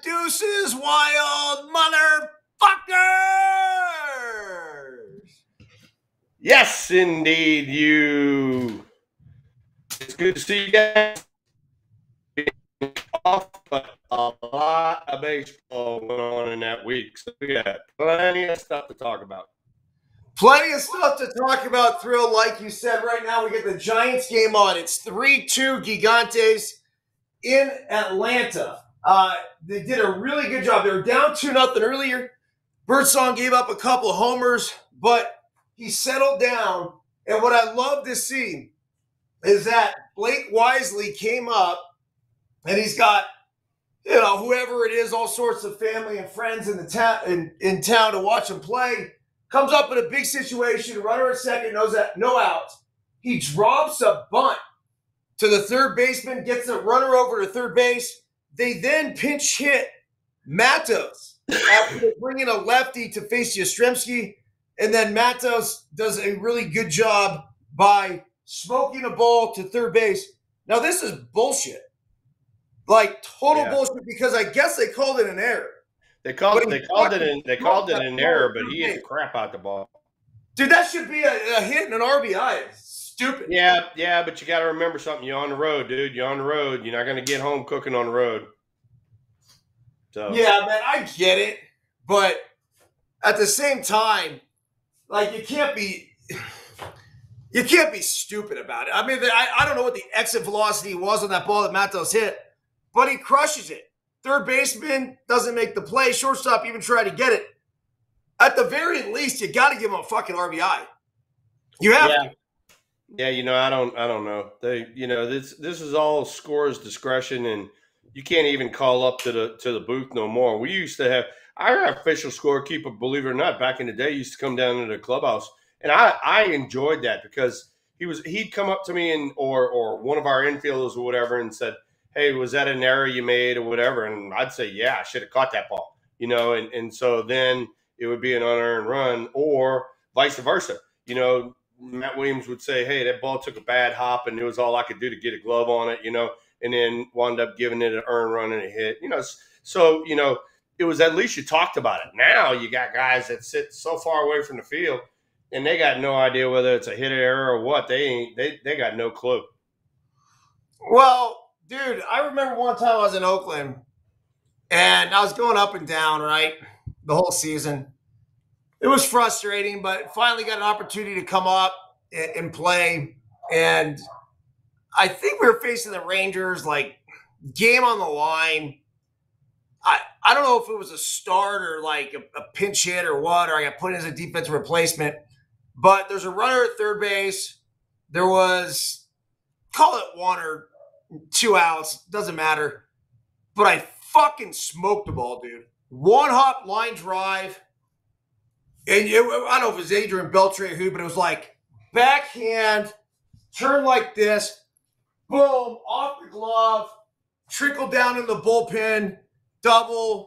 Deuces Wild motherfuckers! Yes, indeed, you. It's good to see you guys. Off, but a lot of baseball went on in that week, so we got plenty of stuff to talk about. Plenty of stuff to talk about, Thrill. Like you said, right now we get the Giants game on. It's 3-2 Gigantes in Atlanta. They did a really good job. They were down 2-0 earlier. Birdsong gave up a couple of homers, but he settled down. And what I love to see is that Blake Wisely came up, and he's got, whoever it is, all sorts of family and friends in the in town to watch him play. Comes up in a big situation, runner at second, no outs. He drops a bunt to the third baseman, gets the runner over to third base. They then pinch hit Matos after they bring in a lefty to face Yastrzemski. And then Matos does a really good job by smoking a ball to third base. Now, this is bullshit. Like, total bullshit, because I guess they called it an error. They called it an error, but he hit the crap out the ball. Dude, that should be a hit and an RBI. It's stupid. Yeah, but you got to remember something. You're on the road, dude. You're on the road. You're not going to get home cooking on the road. So yeah, man, I get it, but at the same time, like, you can't be stupid about it. I mean, I don't know what the exit velocity was on that ball that Matos hit, but he crushes it. Third baseman doesn't make the play. Shortstop even tried to get it. At the very least, you got to give him a fucking RBI. You have to. Yeah, I don't know. This is all scorer's discretion, and you can't even call up to the booth no more. We used to have our official scorekeeper, believe it or not, back in the day, used to come down to the clubhouse, and I enjoyed that because he'd come up to me or one of our infielders or whatever and said, "Hey, was that an error you made or whatever?" And I'd say, "Yeah, I should have caught that ball," and so then it would be an unearned run, or vice versa. Matt Williams would say, "Hey, that ball took a bad hop, and it was all I could do to get a glove on it," and then wound up giving it an earned run and a hit. So it was, at least you talked about it. Now you got guys that sit so far away from the field, and they got no idea whether it's a hit error or what. They got no clue. Well, dude, I remember one time I was in Oakland, and I was going up and down, right, the whole season. It was frustrating, but finally got an opportunity to come up and play. And I think we were facing the Rangers, like, game on the line. I don't know if it was a start or like a pinch hit or what, or I got put in as a defensive replacement. But there's a runner at third base. There was, call it 1 or 2 outs, doesn't matter. But I fucking smoked the ball, dude. One hop line drive. And I don't know if it was Adrian Beltre or who, but it was like backhand, turn like this, boom, off the glove, trickle down in the bullpen, double,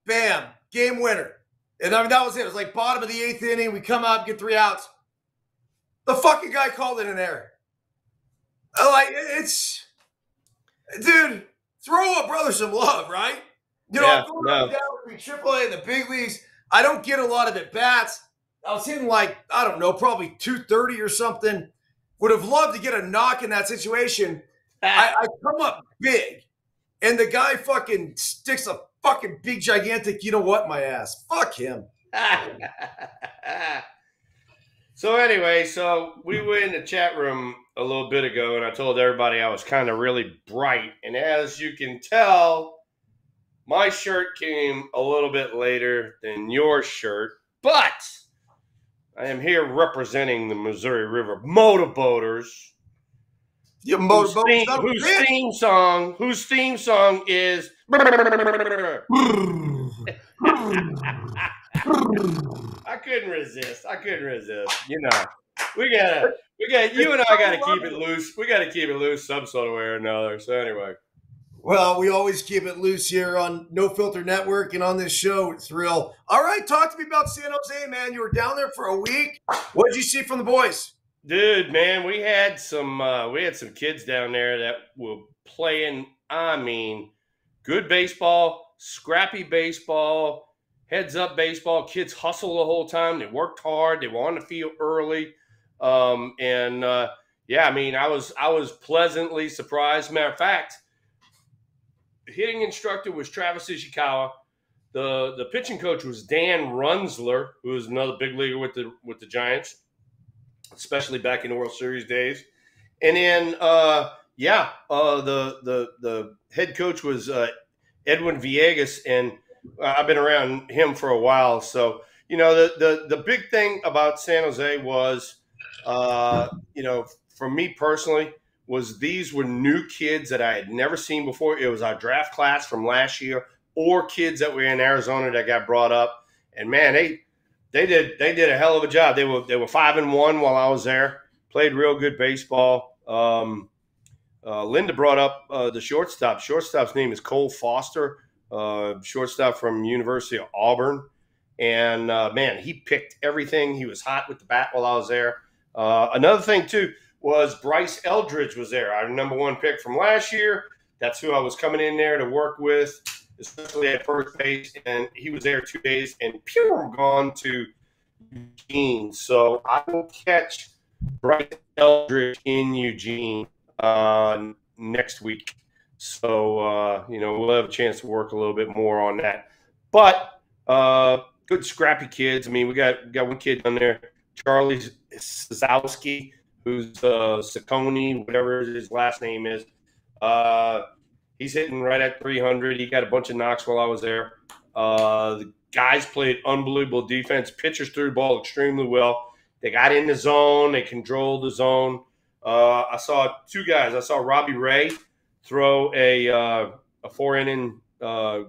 bam, game winner. And I mean, that was it. It was like bottom of the 8th inning. We come out, get 3 outs. The fucking guy called it an error. Dude, throw a brother some love, right? I'm going up and down between AAA and the big leagues. I don't get a lot of at-bats. I was hitting probably 230 or something. Would have loved to get a knock in that situation. I come up big, and the guy fucking sticks a fucking big, gigantic, my ass. Fuck him. So anyway, we were in the chat room a little bit ago, and I told everybody I was kind of really bright. And as you can tell, my shirt came a little bit later than your shirt, but I am here representing the Missouri River motorboaters. Whose theme song is I couldn't resist. We got you and I gotta keep it loose. We gotta keep it loose some sort of way or another. So anyway. Well, we always keep it loose here on No Filter Network and on this show, Thrill. All right, talk to me about San Jose, man. You were down there for a week. What did you see from the boys? Dude, man, we had some kids down there that were playing, good baseball, scrappy baseball, heads up baseball. Kids hustle the whole time. They worked hard. They were on the field early. Yeah, I mean, I was pleasantly surprised. Matter of fact, the hitting instructor was Travis Ishikawa. The pitching coach was Dan Runsler, who was another big leaguer with the Giants, especially back in the World Series days. And then the head coach was Edwin Villegas, and I've been around him for a while. So the big thing about San Jose was, for me personally, was these were new kids that I had never seen before. It was our draft class from last year, or kids that were in Arizona that got brought up. And man, they did a hell of a job. They were 5-1 while I was there. Played real good baseball. Linda brought up the shortstop. Shortstop's name is Cole Foster, shortstop from University of Auburn. And man, he picked everything. He was hot with the bat while I was there. Another thing too was Bryce Eldridge was there, our #1 pick from last year. That's who I was coming in there to work with, especially at first base. And he was there 2 days, and gone to Eugene. So I will catch Bryce Eldridge in Eugene next week. So we'll have a chance to work a little bit more on that. But good scrappy kids. I mean, we got one kid down there, Charlie Zowski, who's Saccone, whatever his last name is. He's hitting right at 300. He got a bunch of knocks while I was there. The guys played unbelievable defense. Pitchers threw the ball extremely well. They got in the zone. They controlled the zone. I saw 2 guys. I saw Robbie Ray throw a 4-inning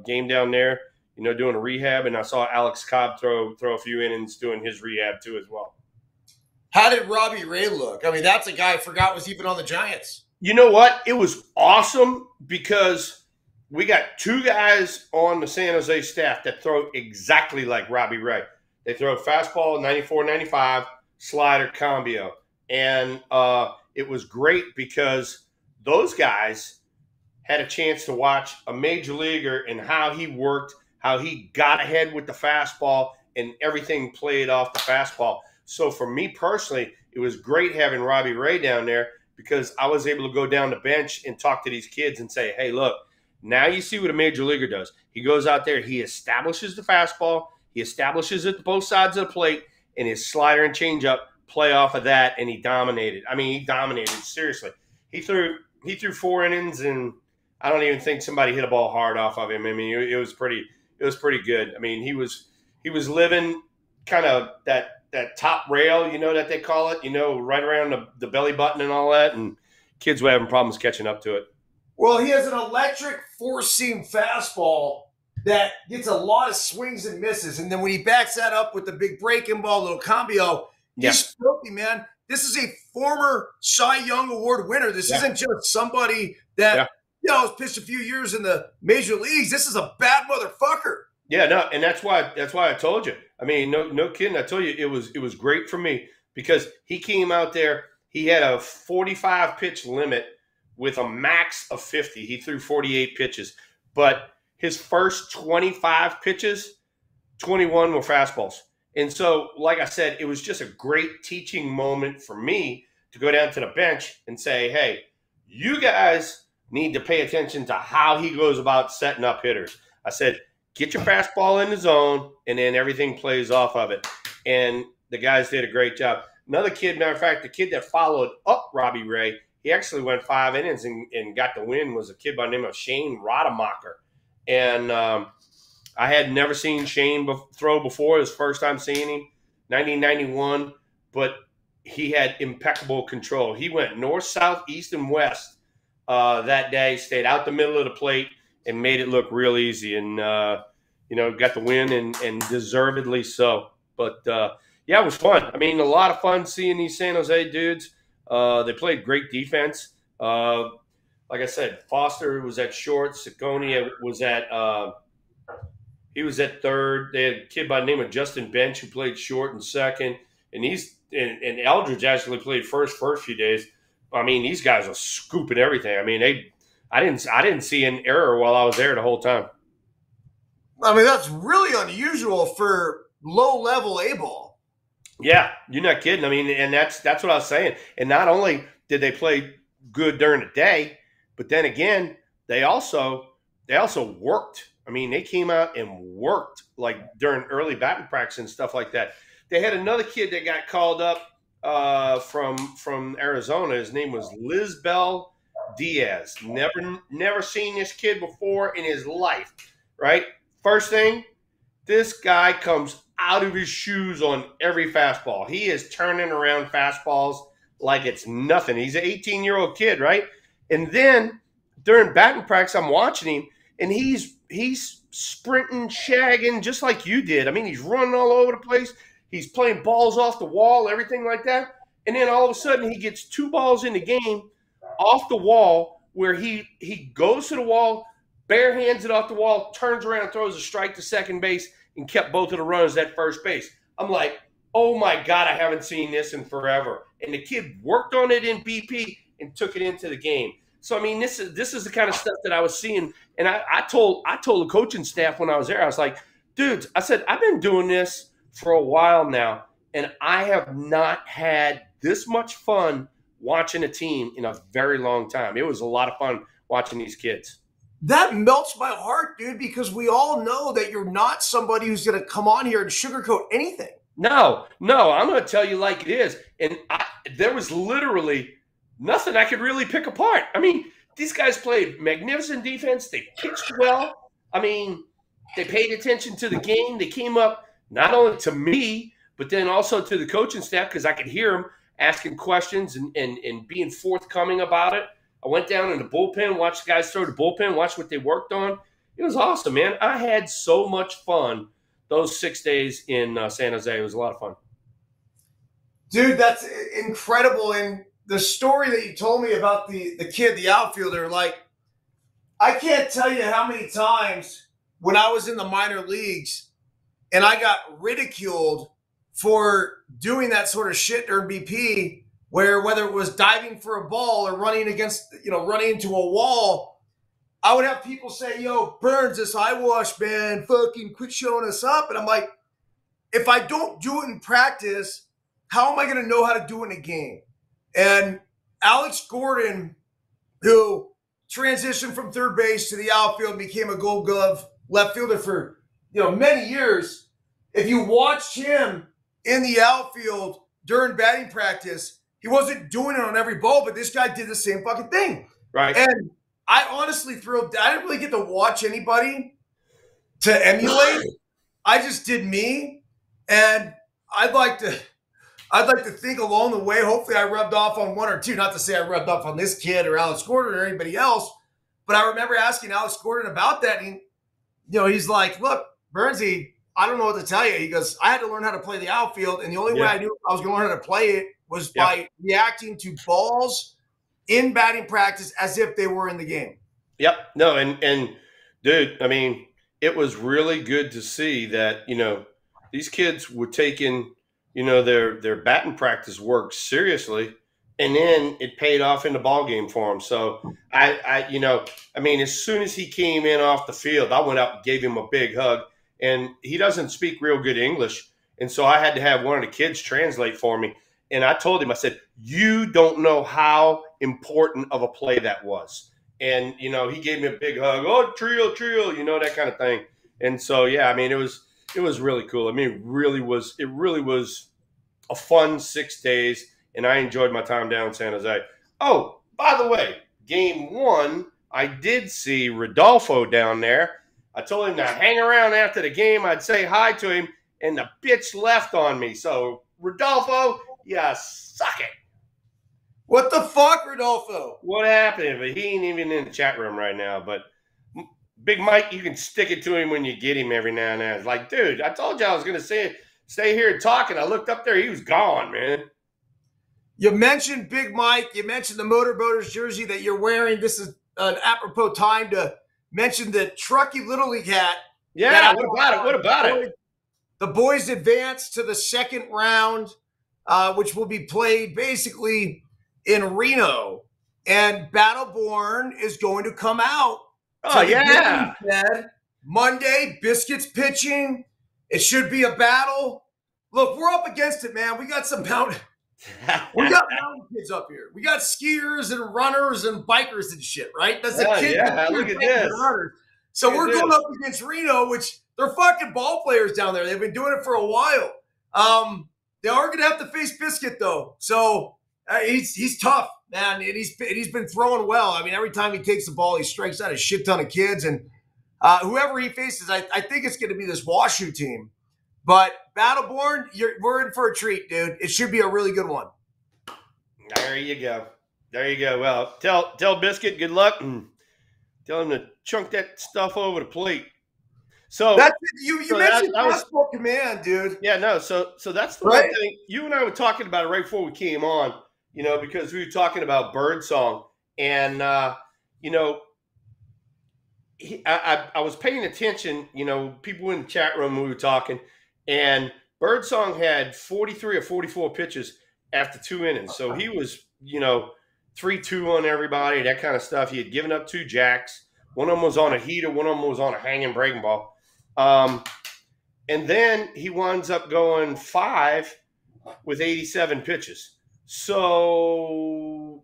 game down there, doing a rehab, and I saw Alex Cobb throw a few innings doing his rehab too as well. How did Robbie Ray look? I mean, that's a guy I forgot was even on the Giants. You know what? It was awesome because we got 2 guys on the San Jose staff that throw exactly like Robbie Ray. They throw a fastball, 94, 95, slider, combio. And it was great because those guys had a chance to watch a major leaguer and how he worked, how he got ahead with the fastball, and everything played off the fastball. So for me personally, it was great having Robbie Ray down there because I was able to go down the bench and talk to these kids and say, hey, look, now you see what a major leaguer does. He goes out there, he establishes the fastball, he establishes it to both sides of the plate, and his slider and changeup play off of that, and he dominated. I mean, he dominated, seriously. He threw 4 innings, and I don't even think somebody hit a ball hard off of him. I mean, it was pretty good. I mean, he was living kind of that top rail, that they call it, right around the belly button and all that, and kids were having problems catching up to it. Well, he has an electric 4-seam fastball that gets a lot of swings and misses, and then when he backs that up with the big breaking ball, little combio, he's filthy, man. This is a former Cy Young Award winner. This isn't just somebody that has pitched a few years in the major leagues. This is a bad motherfucker. Yeah, no, and that's why I told you. I mean, no kidding. I told you it was great for me because he came out there. He had a 45 pitch limit with a max of 50. He threw 48 pitches, but his first 25 pitches, 21 were fastballs. And so, like I said, it was just a great teaching moment for me to go down to the bench and say, hey, you guys need to pay attention to how he goes about setting up hitters. I said, get your fastball in the zone, and then everything plays off of it. And the guys did a great job. Another kid, matter of fact, the kid that followed up Robbie Ray, he actually went 5 innings and got the win, was a kid by the name of Shane Rademacher. And I had never seen Shane throw before. It was the first time seeing him, 1991. But he had impeccable control. He went north, south, east, and west that day, stayed out the middle of the plate, and made it look real easy. And, got the win and deservedly so. But, it was fun. I mean, a lot of fun seeing these San Jose dudes. They played great defense. Like I said, Foster was at short. Saccone was at he was at third. They had a kid by the name of Justin Bench who played short and second. And and Eldridge actually played first few days. I mean, these guys are scooping everything. I mean, I didn't see an error while I was there the whole time. I mean, that's really unusual for low-level A-ball. Yeah, you're not kidding. I mean, and that's what I was saying. And not only did they play good during the day, but then again, they also worked. I mean, they came out and worked like during early batting practice and stuff like that. They had another kid that got called up from Arizona. His name was Lisbel Diaz. Never seen this kid before in his life. Right, first thing, this guy comes out of his shoes on every fastball. He is turning around fastballs like it's nothing. He's an 18-year-old kid, right? And then during batting practice, I'm watching him, and he's sprinting, shagging just like you did. I mean, he's running all over the place. He's playing balls off the wall, everything like that. And then all of a sudden, he gets 2 balls in the game off the wall where he goes to the wall, bare hands it off the wall, turns around and throws a strike to second base, and kept both of the runners at first base. I'm like, oh my God, I haven't seen this in forever. And the kid worked on it in BP and took it into the game. So I mean, this is the kind of stuff that I was seeing. And I told the coaching staff when I was there, I was like, dudes, I said, I've been doing this for a while now, and I have not had this much fun watching a team in a very long time. It was a lot of fun watching these kids. That melts my heart, dude, because we all know that you're not somebody who's going to come on here and sugarcoat anything. No, I'm going to tell you like it is. And there was literally nothing I could really pick apart. I mean, these guys played magnificent defense. They pitched well. I mean, they paid attention to the game. They came up not only to me, but then also to the coaching staff because I could hear them asking questions and being forthcoming about it. I went down in the bullpen, watched the guys throw the bullpen, watched what they worked on. It was awesome, man. I had so much fun those 6 days in San Jose. It was a lot of fun. Dude, that's incredible. And the story that you told me about the kid, the outfielder, like, I can't tell you how many times when I was in the minor leagues and I got ridiculed for doing that sort of shit during BP, where whether it was diving for a ball or running into a wall, I would have people say, yo, Byrnes, this eyewash, man, fucking quit showing us up. And I'm like, if I don't do it in practice, how am I going to know how to do it in a game? And Alex Gordon, who transitioned from third base to the outfield and became a Gold Glove left fielder for many years, if you watched him in the outfield during batting practice, he wasn't doing it on every ball, but this guy did the same fucking thing. Right. And I honestly I didn't really get to watch anybody to emulate. I just did me. And I'd like to think along the way, hopefully I rubbed off on one or two, not to say I rubbed off on this kid or Alex Gordon or anybody else, but I remember asking Alex Gordon about that. And, he's like, look, Byrnesy, I don't know what to tell you. He goes, I had to learn how to play the outfield. And the only way I knew I was going to learn how to play it was by reacting to balls in batting practice as if they were in the game. Yep. No, and dude, I mean, it was really good to see that, these kids were taking, their batting practice work seriously, and then it paid off in the ball game for them. So I mean, as soon as he came in off the field, I went out and gave him a big hug, and he doesn't speak real good English. And so I had to have one of the kids translate for me. And I told him, I said, you don't know how important of a play that was. And, he gave me a big hug. Oh, trio, that kind of thing. And so, yeah, I mean, it was really cool. I mean, it really was a fun 6 days, and I enjoyed my time down in San Jose. Oh, by the way, game 1, I did see Rodolfo down there. I told him to hang around after the game. I'd say hi to him, and the bitch left on me. So, Rodolfo, yeah, suck it. What the fuck, Rodolfo? What happened? But he ain't even in the chat room right now. But Big Mike, you can stick it to him when you get him every now and then. It's like, dude, I told you I was going to stay here and talk, and I looked up there. He was gone, man. You mentioned Big Mike. You mentioned the Motorboaters jersey that you're wearing. This is an apropos time to mention the Truckee Little League hat. Yeah, what about it? The boys advanced to the second round, which will be played basically in Reno. And Battleborn is going to come out. Oh, yeah. Monday, Biscuits pitching. It should be a battle. Look, we're up against it, man. We got mountain kids up here. We got skiers and runners and bikers and shit, right? That's the kids. Yeah, look at this. So we're going up against Reno, which they're fucking ball players down there. They've been doing it for a while. They are going to have to face Biscuit, though. So he's tough, man. And he's been throwing well. I mean, every time he takes the ball, he strikes out a shit ton of kids. And whoever he faces, I think it's going to be this WashU team. But Battleborn, we're in for a treat, dude. It should be a really good one. There you go. Well, tell Biscuit good luck and tell him to chunk that stuff over the plate. So that's you mentioned Basketball Command, dude. Yeah, no. So that's the one thing. You and I were talking about it right before we came on. Because we were talking about Birdsong, and I was paying attention. People in the chat room, we were talking, and Birdsong had 43 or 44 pitches after 2 innings. So he was, 3-2 on everybody, that kind of stuff. He had given up 2 jacks. One of them was on a heater. One of them was on a hanging breaking ball. And then he winds up going 5 with 87 pitches. So,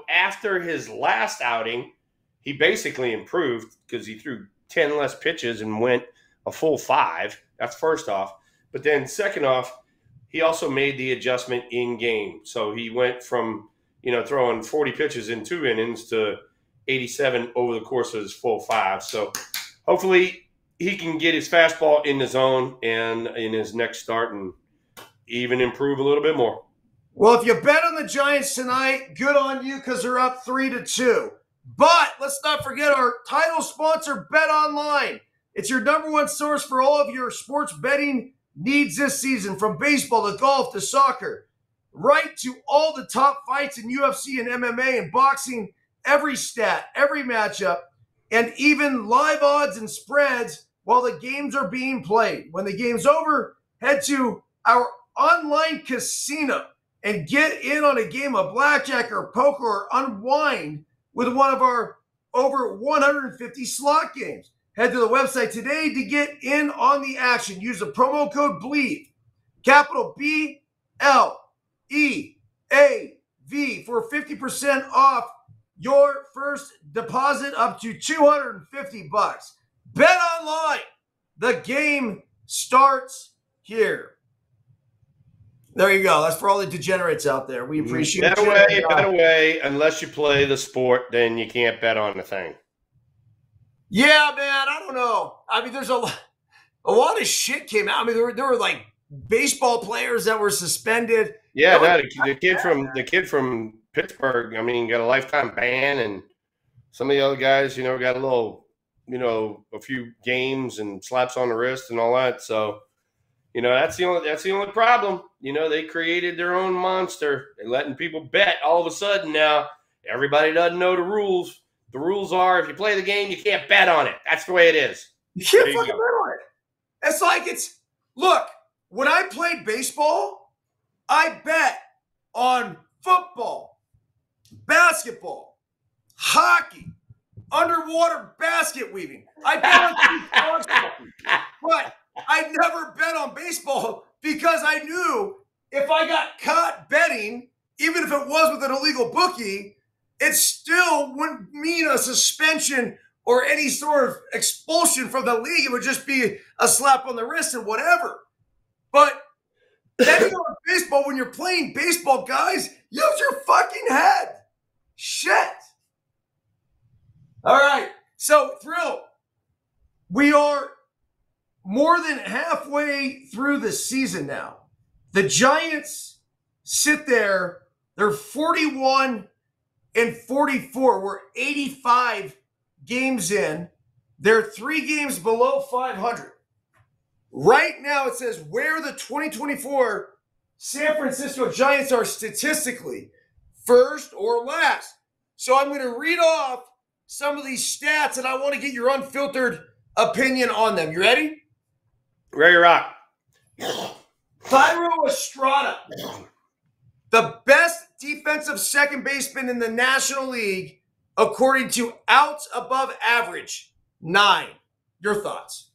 after his last outing, he basically improved because he threw 10 less pitches and went a full 5. That's first off. But then second off, he also made the adjustment in game. So he went from, throwing 40 pitches in 2 innings to 87 over the course of his full 5. So hopefully he can get his fastball in the zone and in his next start and even improve a little bit more. Well, if you bet on the Giants tonight, good on you because they're up 3-2. But let's not forget our title sponsor, Bet Online. It's your #1 source for all of your sports betting needs this season, from baseball to golf to soccer, right to all the top fights in UFC and MMA and boxing, every stat, every matchup, and even live odds and spreads while the games are being played. When the game's over, head to our online casino and get in on a game of blackjack or poker or unwind with one of our over 150 slot games. Head to the website today to get in on the action. Use the promo code BLEAV, capital BLEAV, for 50% off your first deposit up to $250. Bet Online. The game starts here. There you go. That's for all the degenerates out there. We appreciate it. Bet away. Unless you play the sport, then you can't bet on the thing. Yeah, man. I don't know. I mean, there's a lot of shit came out. I mean, there were like baseball players that were suspended. Yeah, the kid from Pittsburgh. I mean, got a lifetime ban, and some of the other guys, got a little, a few games and slaps on the wrist and all that. So. That's the only problem. They created their own monster and letting people bet. All of a sudden now, everybody doesn't know the rules. The rules are if you play the game, you can't bet on it. That's the way it is. You can't fucking bet on it. It's like look, when I played baseball, I bet on football, basketball, hockey, underwater basket weaving. I bet on but I never bet on baseball because I knew if I got caught betting, even if it was with an illegal bookie, it still wouldn't mean a suspension or any sort of expulsion from the league. It would just be a slap on the wrist and whatever. But betting on baseball, when you're playing baseball, guys, use your fucking head. Shit. All right. So, Thrill, we are more than halfway through the season now. The Giants sit there. They're 41-44. We're 85 games in. They're 3 games below 500. Right now it says where the 2024 San Francisco Giants are statistically, first or last. So I'm going to read off some of these stats, and I want to get your unfiltered opinion on them. You ready? Ready to rock. Thairo Estrada, the best defensive second baseman in the National League, according to outs above average, 9. Your thoughts?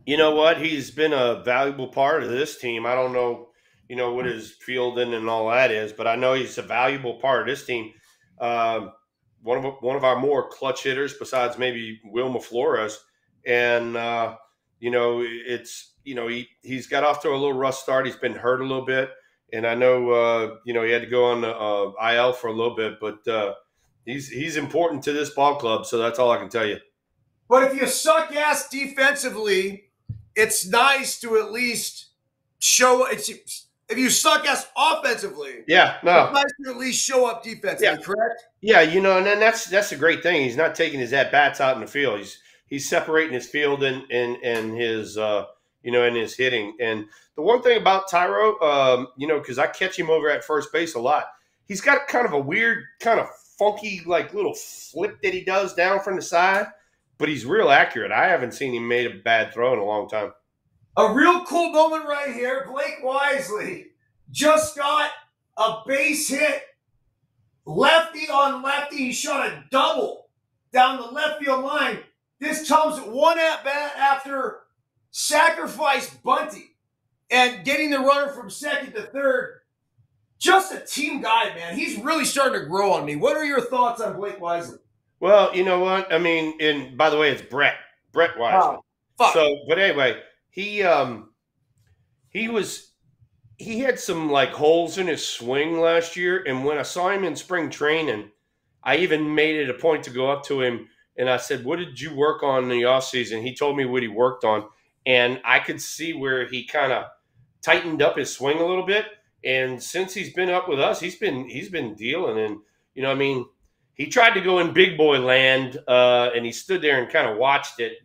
You know what? He's been a valuable part of this team. I don't know, what his fielding and all that is, but I know he's a valuable part of this team. Um, one of our more clutch hitters, besides maybe Wilma Flores, and he's got off to a little rough start. He's been hurt a little bit, and I know he had to go on IL for a little bit, but he's important to this ball club. So that's all I can tell you. But if you suck ass defensively, it's nice to at least show it's. If you suck ass offensively, no, it's nice to at least show up defensively, correct? Yeah, and then that's a great thing. He's not taking his at bats out in the field. He's separating his field and his in his hitting. And the one thing about Tyro, because I catch him over at first base a lot, he's got kind of a weird, kind of funky, like little flip that he does down from the side, but he's real accurate. I haven't seen him made a bad throw in a long time. A real cool moment right here. Blake Wisely just got a base hit. Lefty on lefty. He shot a double down the left field line. This comes one at bat after sacrifice bunting and getting the runner from second to third. Just a team guy, man. He's really starting to grow on me. What are your thoughts on Blake Wisely? Well, you know what? I mean, and by the way, it's Brett Wisely. Oh, fuck. So, but anyway, he had some like holes in his swing last year, and when I saw him in spring training, I even made it a point to go up to him and I said, "What did you work on in the offseason?" He told me what he worked on, and I could see where he kind of tightened up his swing a little bit. And since he's been up with us, he's been dealing. And he tried to go in big boy land, and he stood there and kind of watched it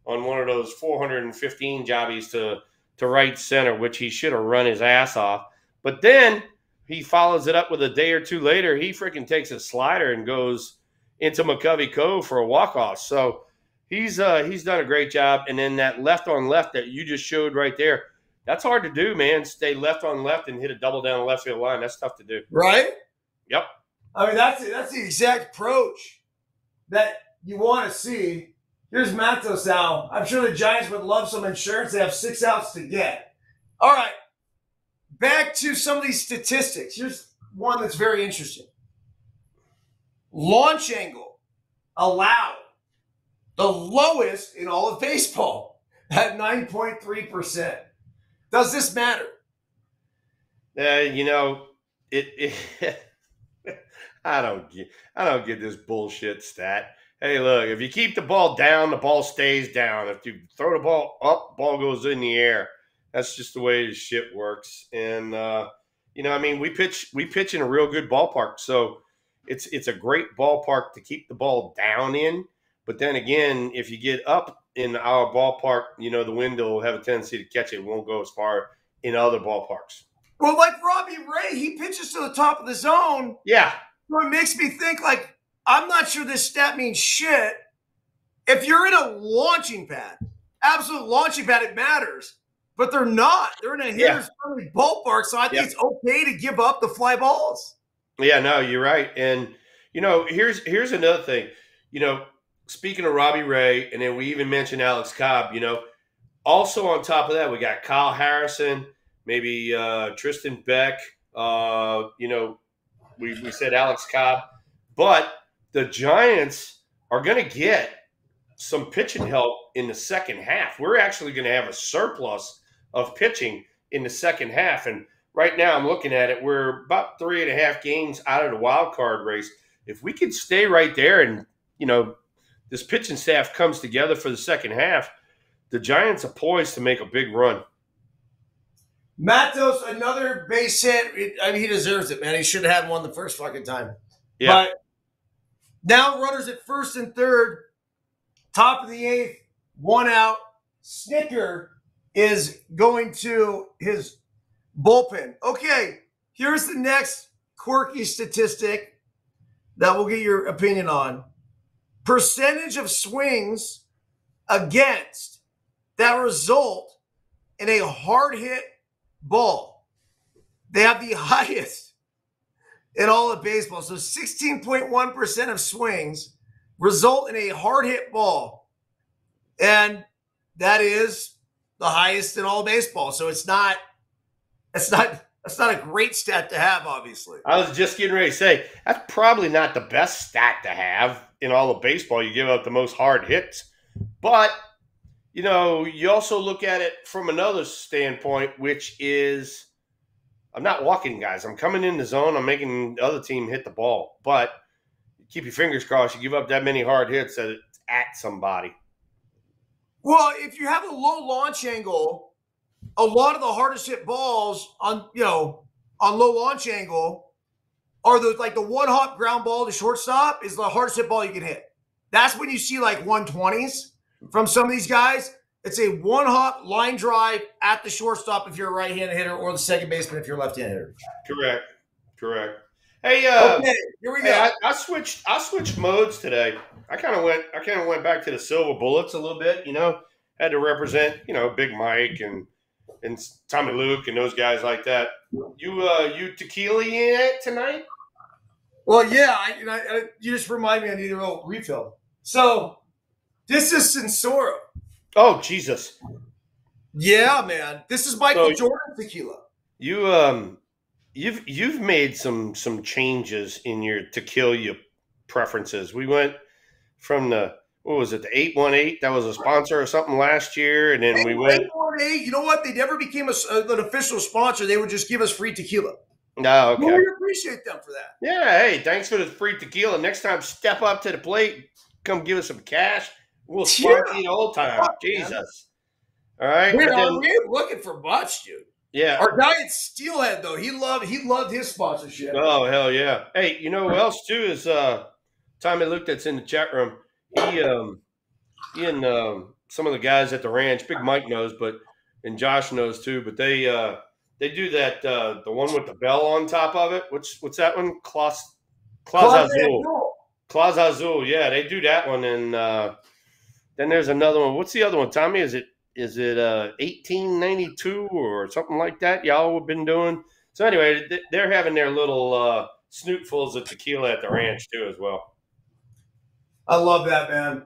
on one of those 415 jobbies to right center, which he should have run his ass off. But then he follows it up with a day or two later. He freaking takes a slider and goes into McCovey Cove for a walk-off. So he's done a great job. And then that left on left that you just showed right there, that's hard to do, man. Stay left on left and hit a double down the left field line. That's tough to do. Right? Yep. I mean, that's the exact approach that you want to see. Here's Matos now. I'm sure the Giants would love some insurance. They have 6 outs to get. All right. Back to some of these statistics. Here's one that's very interesting. Launch angle allowed, the lowest in all of baseball at 9.3%. Does this matter? I don't get this bullshit stat. Hey, look, if you keep the ball down, the ball stays down. If you throw the ball up, ball goes in the air. That's just the way this shit works. And we pitch in a real good ballpark, so it's a great ballpark to keep the ball down in. But then again, if you get up in our ballpark, the wind will have a tendency to catch it. It won't go as far in other ballparks. Well, like Robbie Ray, he pitches to the top of the zone. Yeah. So it makes me think, like, I'm not sure this stat means shit. If you're in a launching pad, absolute launching pad, it matters. But they're not. They're in a hitter's-friendly ballpark, so I think it's okay to give up the fly balls. Yeah, no, you're right. And, here's another thing. Speaking of Robbie Ray, and then we even mentioned Alex Cobb, also on top of that, we got Kyle Harrison, maybe Tristan Beck, we said Alex Cobb. But the Giants are going to get some pitching help in the second half. We're actually going to have a surplus of pitching in the second half. And right now I'm looking at it, we're about 3.5 games out of the wild card race. If we could stay right there and, this pitching staff comes together for the second half, the Giants are poised to make a big run. Matos, another base hit. I mean, he deserves it, man. He should have had one the first fucking time. Yeah. But now runners at first and third, top of the 8th, 1 out. Snicker is going to his bullpen. Okay, here's the next quirky statistic that we'll get your opinion on. Percentage of swings against that result in a hard hit ball. They have the highest in all of baseball. So 16.1% of swings result in a hard hit ball. And that is the highest in all baseball. So it's not that's not a great stat to have, obviously. I was just getting ready to say that's probably not the best stat to have in all of baseball. You give up the most hard hits, but you also look at it from another standpoint, which is I'm not walking guys. I'm coming in the zone. I'm making the other team hit the ball, but keep your fingers crossed. You give up that many hard hits that it's at somebody. Well, if you have a low launch angle, a lot of the hardest hit balls on low launch angle are those like the one hop ground ball to shortstop is the hardest hit ball you can hit. That's when you see like 120s from some of these guys. It's a one hop line drive at the shortstop if you're a right-handed hitter, or the second baseman if you're a left-handed hitter. Correct. Hey, okay, here we go. Hey, I switched modes today. I kind of went back to the silver bullets a little bit. Had to represent Big Mike and Tommy Luke and those guys like that. You tequila in it tonight? Well, yeah. You just remind me I need a little refill. So this is Sensora. Oh Jesus! Yeah, man. This is Michael Jordan tequila. You've made some changes in your tequila preferences. We went from the 818? That was a sponsor or something last year, and then we went 818. You know what? They never became an official sponsor. They would just give us free tequila. Oh, okay. Well, we appreciate them for that. Yeah. Hey, thanks for the free tequila. Next time, step up to the plate. Come give us some cash. We'll sponsor you the whole time. Jesus. All right. We ain't looking for much, dude. Yeah. Our guy at Steelhead, though, he loved his sponsorship. Oh, hell yeah. Hey, you know who else, too, is Tommy Luke that's in the chat room. He and some of the guys at the ranch, Big Mike knows, and Josh knows, too, but they do that, the one with the bell on top of it. What's that one? Claus Azul. Claus Azul, yeah, they do that one. And then there's another one. What's the other one, Tommy? Is it 1892 or something like that y'all have been doing? So anyway, they're having their little snootfuls of tequila at the ranch too as well. I love that, man.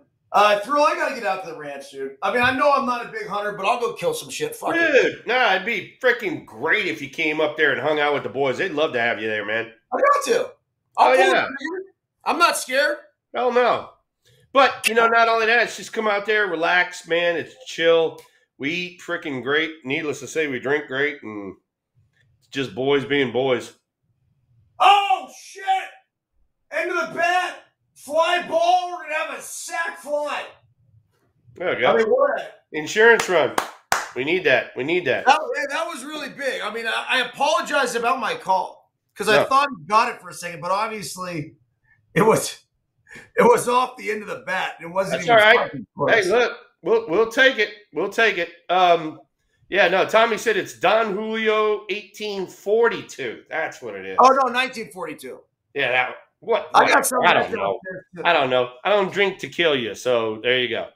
Thrill, I got to get out to the ranch, dude. I mean, I know I'm not a big hunter, but I'll go kill some shit. Fuck dude, nah, it'd be freaking great if you came up there and hung out with the boys. They'd love to have you there, man. I got to. I'm not scared. Hell no. But, not only that, it's just come out there, relax, man. It's chill. We eat freaking great. Needless to say, we drink great, and it's just boys being boys. Oh, shit. End of the bat. Fly ball. We're going to have a sack fly. There we go. I mean, what? Insurance run. We need that. That was really big. I mean, I apologize about my call because I thought he got it for a second, but obviously it was off the end of the bat. It wasn't. That's all right. Hey, look, we'll take it. Yeah, no. Tommy said it's Don Julio 1842. That's what it is. Oh no, 1942. Yeah, that. What? I got something. I don't know. I don't drink to kill you. So there you go.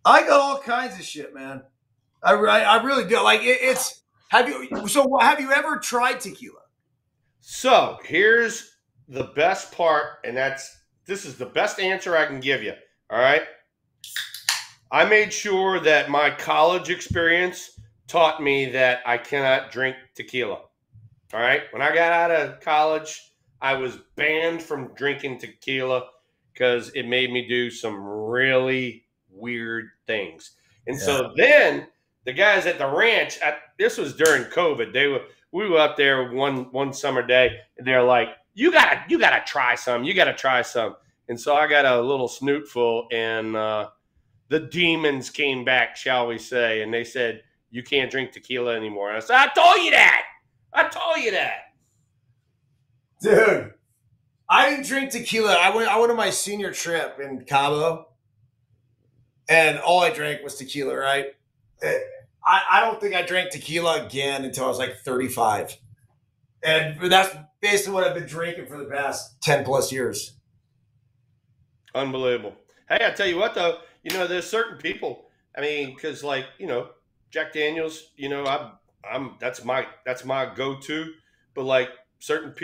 I got all kinds of shit, man. I really do. Like it's. Have you ever tried tequila? So here's the best part, and this is the best answer I can give you. All right. I made sure that my college experience taught me that I cannot drink tequila. All right. When I got out of college, I was banned from drinking tequila because it made me do some really weird things. And so then the guys at the ranch, this was during COVID. We were up there one summer day, and they're like, You gotta try some. You gotta try some. And so I got a little snootful, and the demons came back, shall we say, and they said, you can't drink tequila anymore. And I said, I told you that. Dude, I didn't drink tequila. I went on my senior trip in Cabo, and all I drank was tequila, right? I don't think I drank tequila again until I was like 35. And that's basically what I've been drinking for the past 10 plus years. Unbelievable. Hey, I tell you what, though, there's certain people. I mean, because Jack Daniels, that's my go-to. But certain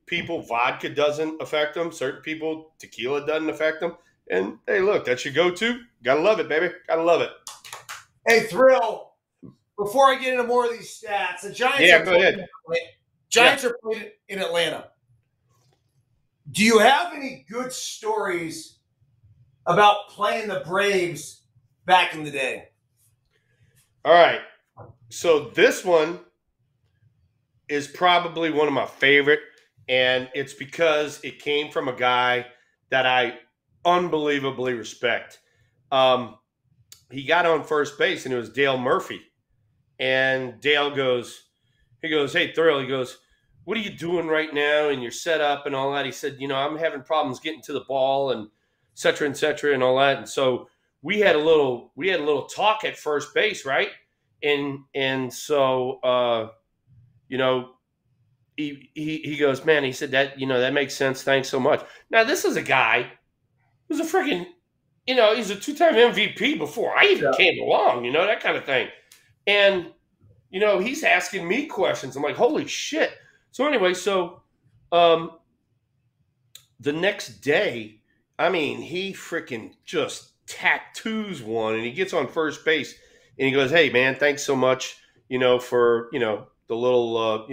people, vodka doesn't affect them. Certain people, tequila doesn't affect them. And hey, look, that's your go-to. Gotta love it, baby. Gotta love it. Hey, Thrill, before I get into more of these stats, the Giants Yeah, are go ahead. playing in Atlanta. Do you have any good stories about playing the Braves back in the day? All right. So this one is probably one of my favorite, and it's because it came from a guy that I unbelievably respect. He got on first base, and it was Dale Murphy. And Dale goes, hey, Thrill, he goes, what are you doing right now? And your setup and all that. He said, I'm having problems getting to the ball and et cetera, and all that. And so we had a little talk at first base, right? And so he goes, man, he said that, that makes sense. Thanks so much. Now, this is a guy who's a freaking, he's a 2-time MVP before I even came along, that kind of thing. And, he's asking me questions. I'm like, holy shit. So anyway, the next day, he freaking just tattoos one, and he gets on first base, and he goes, hey, man, thanks so much, for, the little,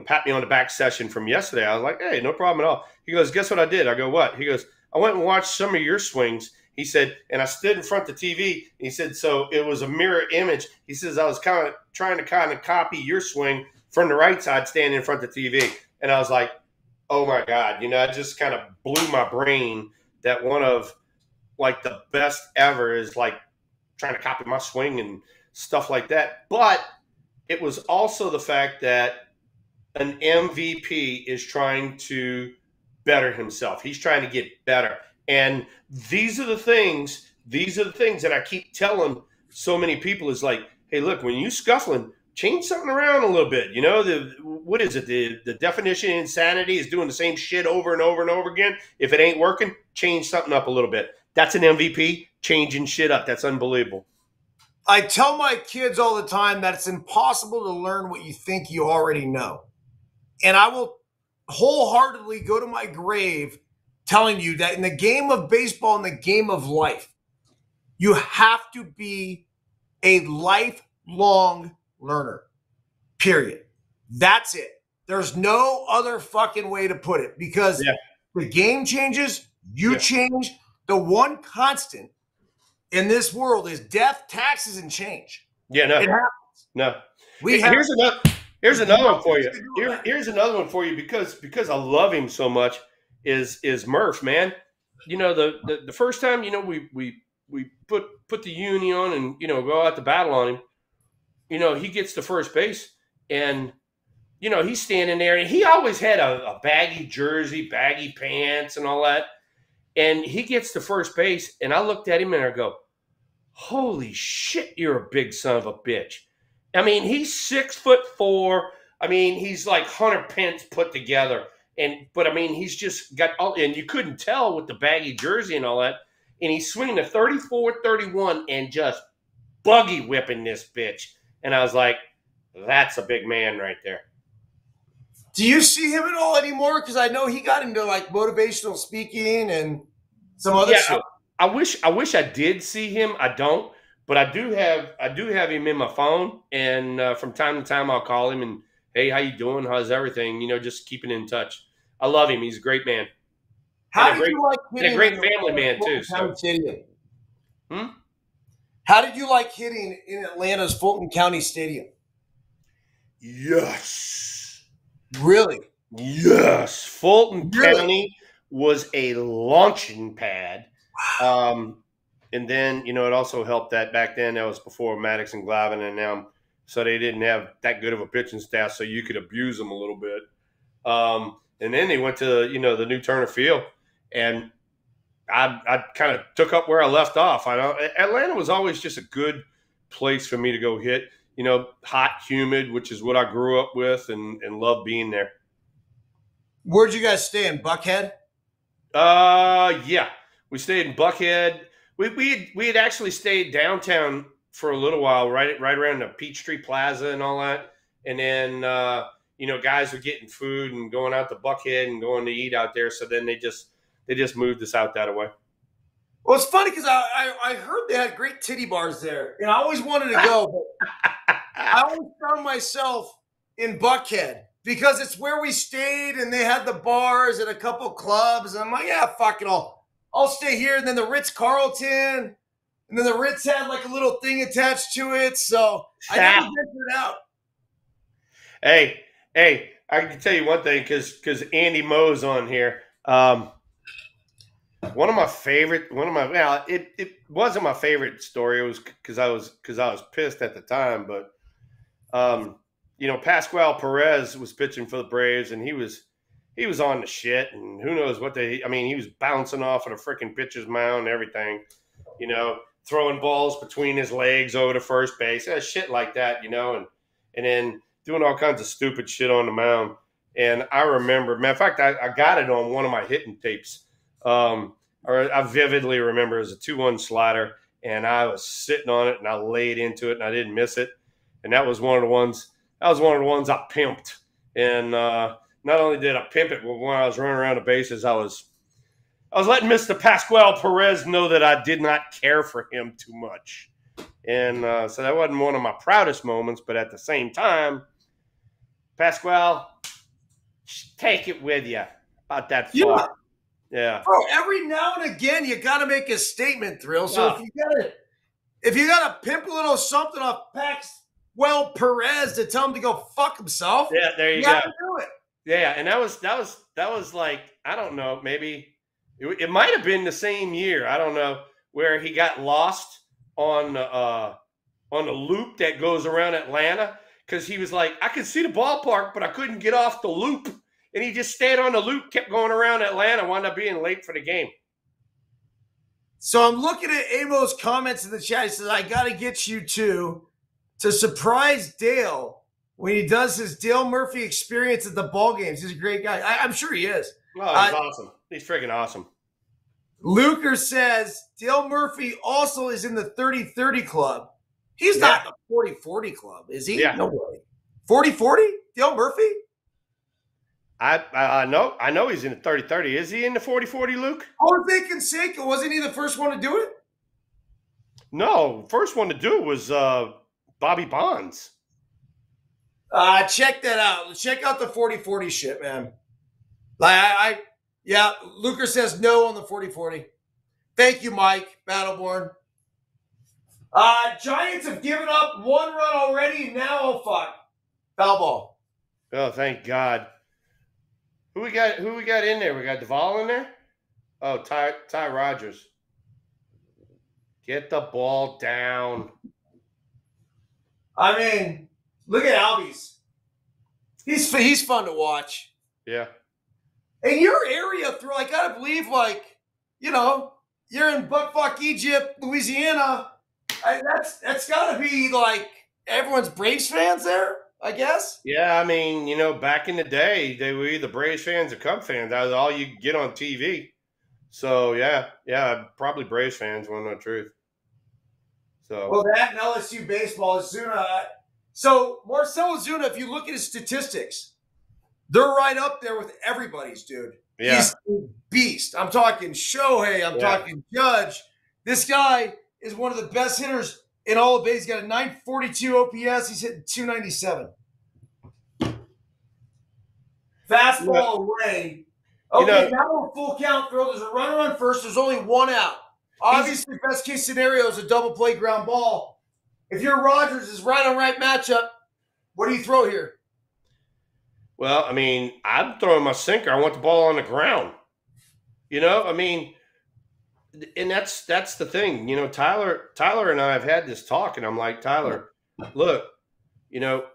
pat me on the back session from yesterday. I was like, hey, no problem at all. He goes, guess what I did? I go, what? He goes, I went and watched some of your swings. He said, and I stood in front of the TV. He said, so it was a mirror image. He says, I was kind of trying to copy your swing from the right side, standing in front of the TV. And I was like, oh my God, it just kind of blew my brain that one of like the best ever is like trying to copy my swing and stuff like that. But it was also the fact that an MVP is trying to better himself. He's trying to get better. And these are the things that I keep telling so many people is like, hey, look, when you scuffling, change something around a little bit. What is it? The definition of insanity is doing the same shit over and over and over again. If it ain't working, change something up a little bit. That's an MVP, changing shit up. That's unbelievable. I tell my kids all the time that it's impossible to learn what you think you already know. And I will wholeheartedly go to my grave telling you that in the game of baseball, in the game of life, you have to be a lifelong learner, period. That's it. There's no other fucking way to put it because the game changes, you change. The one constant in this world is death, taxes, and change. Yeah, no. It happens. No. Here's another one for you. Here's another one for you because I love him so much is Murph, man. The first time, we put the uni on and, go out to battle on him, he gets to first base and, he's standing there and he always had a baggy jersey, baggy pants and all that. And he gets to first base and I looked at him and I go, holy shit, you're a big son of a bitch. He's 6'4". He's like Hunter Pence put together. But he's just got all, and you couldn't tell with the baggy jersey and all that. And he's swinging a 34-31 and just buggy whipping this bitch. And I was like, that's a big man right there. Do you see him at all anymore? Because I know he got into like motivational speaking and some other shit. I wish I did see him. I don't, but I do have him in my phone, and from time to time I'll call him and, hey, how you doing? How's everything? just keeping in touch. I love him. He's a great man. How did you like hitting? And a great family man too. So. How did you like hitting in Atlanta's Fulton County Stadium? Yes. Really? Yes. Fulton County was a launching pad. And then, it also helped that back then that was before Matos and Glavine and them. So they didn't have that good of a pitching staff, so you could abuse them a little bit. And then they went to, the new Turner Field, and I kind of took up where I left off. I know Atlanta was always just a good place for me to go hit, hot, humid, which is what I grew up with and loved being there. Where'd you guys stay, in Buckhead? Yeah. We stayed in Buckhead. We had actually stayed downtown for a little while, right around the Peachtree Plaza and all that. And then, guys were getting food and going out to Buckhead and going to eat out there. So then they they just moved us out that way. Well, it's funny because I heard they had great titty bars there, and I always wanted to go, but I always found myself in Buckhead because it's where we stayed, and they had the bars and a couple clubs, and I'm like, yeah, fuck it all. I'll stay here. And then the Ritz-Carlton, and then the Ritz had like a little thing attached to it, so I never ventured out. Hey, I can tell you one thing because Andy Moe's on here. It wasn't my favorite story. It was because I was pissed at the time, but Pascual Perez was pitching for the Braves, and he was on the shit, and who knows what he was bouncing off of the freaking pitcher's mound and everything, throwing balls between his legs over to first base, shit like that, and then doing all kinds of stupid shit on the mound. And I remember, matter of fact, I got it on one of my hitting tapes. Or I vividly remember it was a 2-1 slider, and I was sitting on it, and I laid into it, and I didn't miss it. And that was one of the ones I pimped. And not only did I pimp it, but when I was running around the bases, I was letting Mr. Pascual Perez know that I did not care for him too much. And so that wasn't one of my proudest moments, but at the same time, Pascual, take it with you about that far. Yeah. Bro, every now and again you gotta make a statement, Thrill. So if you gotta pimp a little something off Pascual Perez to tell him to go fuck himself, yeah, there you go. Gotta do it. Yeah, and that was like, I don't know, maybe it might have been the same year, I don't know, where he got lost on the loop that goes around Atlanta, because he was like, I could see the ballpark, but I couldn't get off the loop. And he just stayed on the loop, kept going around Atlanta, wound up being late for the game. So I'm looking at Amo's comments in the chat. He says, I got to get you to surprise Dale when he does his Dale Murphy experience at the ball games. He's a great guy. I'm sure he is. Oh, he's awesome. He's freaking awesome. Luker says Dale Murphy also is in the 30-30 club. He's not in the 40-40 club, is he? Yeah. No way. 40-40? Dale Murphy? I know he's in the 30-30. Is he in the 40-40, Luke? Jose Canseco, wasn't he the first one to do it? No, first one to do it was Bobby Bonds. Check that out. Check out the 40-40 shit, man. Luker says no on the 40-40. Thank you, Mike Battleborn. Giants have given up 1 run already. Now, oh fuck, foul ball. Oh, thank God. Who we got in there? We got Duvall in there? Oh, Ty Rogers. Get the ball down. I mean, look at Albies. He's fun to watch. Yeah. In your area, I gotta believe, you're in buttfuck Egypt, Louisiana. That's gotta be like everyone's Braves fans there, I guess. Yeah, I mean, back in the day, they were either Braves fans or Cub fans. That was all you could get on TV. So yeah, probably Braves fans, want to know the truth. So well, that and LSU baseball, Zuna. So Marcell Zuna, if you look at his statistics, they're right up there with everybody's, dude. Yeah. He's a beast. I'm talking Shohei. I'm talking Judge. This guy is one of the best hitters in all of base. He's got a 942 OPS. He's hitting 297. Fastball away. Okay, now we're full count, Thrill. There's a runner on first. There's only 1 out. Obviously, best case scenario is a double play ground ball. If you're Rogers, is right on right matchup. What do you throw here? Well, I mean, I'm throwing my sinker. I want the ball on the ground. I mean, and that's the thing. Tyler and I have had this talk, and I'm like, Tyler, look, the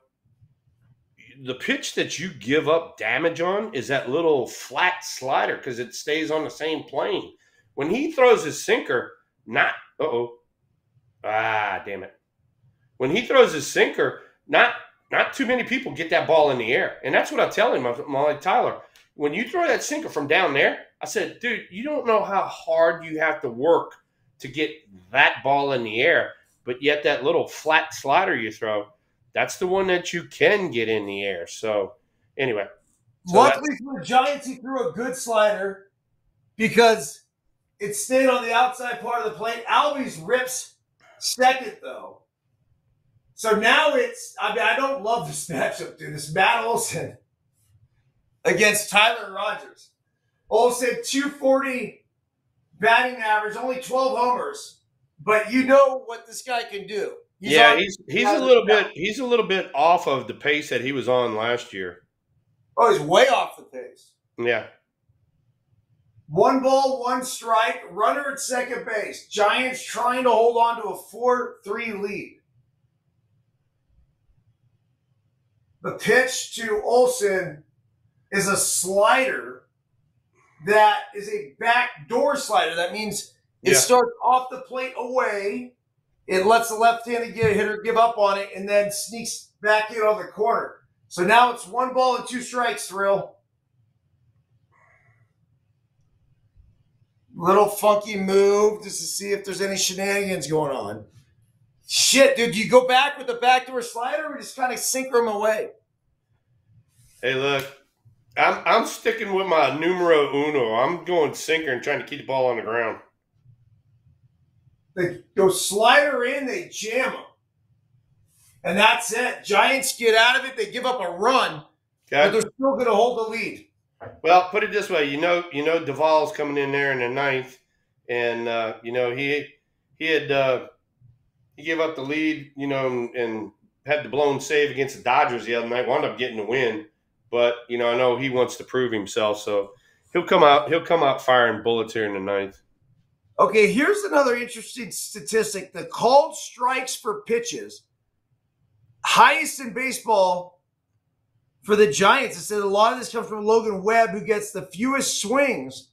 pitch that you give up damage on is that little flat slider because it stays on the same plane. When he throws his sinker, damn it. When he throws his sinker, not too many people get that ball in the air. And that's what I tell him. I'm like, Tyler, when you throw that sinker from down there, I said, dude, you don't know how hard you have to work to get that ball in the air. But yet that little flat slider you throw, that's the one that you can get in the air. So, anyway. Luckily for the Giants, he threw a good slider. because it stayed on the outside part of the plate. Albies rips second, though. So now I don't love this matchup, dude. This Matt Olson against Tyler Rogers. Olson, 240 batting average, only 12 homers. But you know what this guy can do. He's a little bit off of the pace that he was on last year. Oh, he's way off the pace. Yeah. 1 ball, 1 strike, runner at second base. Giants trying to hold on to a 4-3 lead. The pitch to Olson is a slider that is a backdoor slider. That means it starts off the plate away. It lets the left-handed hitter give up on it and then sneaks back in on the corner. So now it's 1 ball and 2 strikes, Thrill. Little funky move just to see if there's any shenanigans going on. Shit, dude, do you go back with the backdoor slider or just kind of sinker him away? Hey, look, I'm sticking with my numero uno. I'm going sinker and trying to keep the ball on the ground. They go slider in, they jam him. And that's it. Giants get out of it. They give up a run, but they're still going to hold the lead. Well, put it this way, you know, Duvall's coming in there in the 9th, and he gave up the lead, and had the blown save against the Dodgers the other night. Wound up getting the win, but I know he wants to prove himself, so he'll come out firing bullets here in the 9th. Okay, here's another interesting statistic: the called strikes for pitches, highest in baseball. For the Giants, it said a lot of this comes from Logan Webb, who gets the fewest swings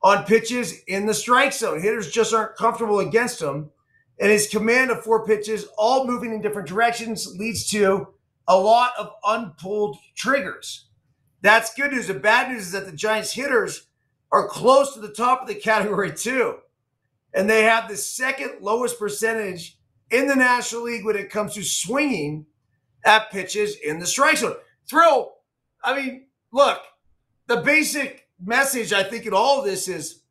on pitches in the strike zone. Hitters just aren't comfortable against him. And his command of 4 pitches, all moving in different directions, leads to a lot of unpulled triggers. That's good news. The bad news is that the Giants hitters are close to the top of the category too. And they have the 2nd lowest percentage in the National League when it comes to swinging at pitches in the strike zone. Thrill, I mean, look, the basic message I think in all of this is,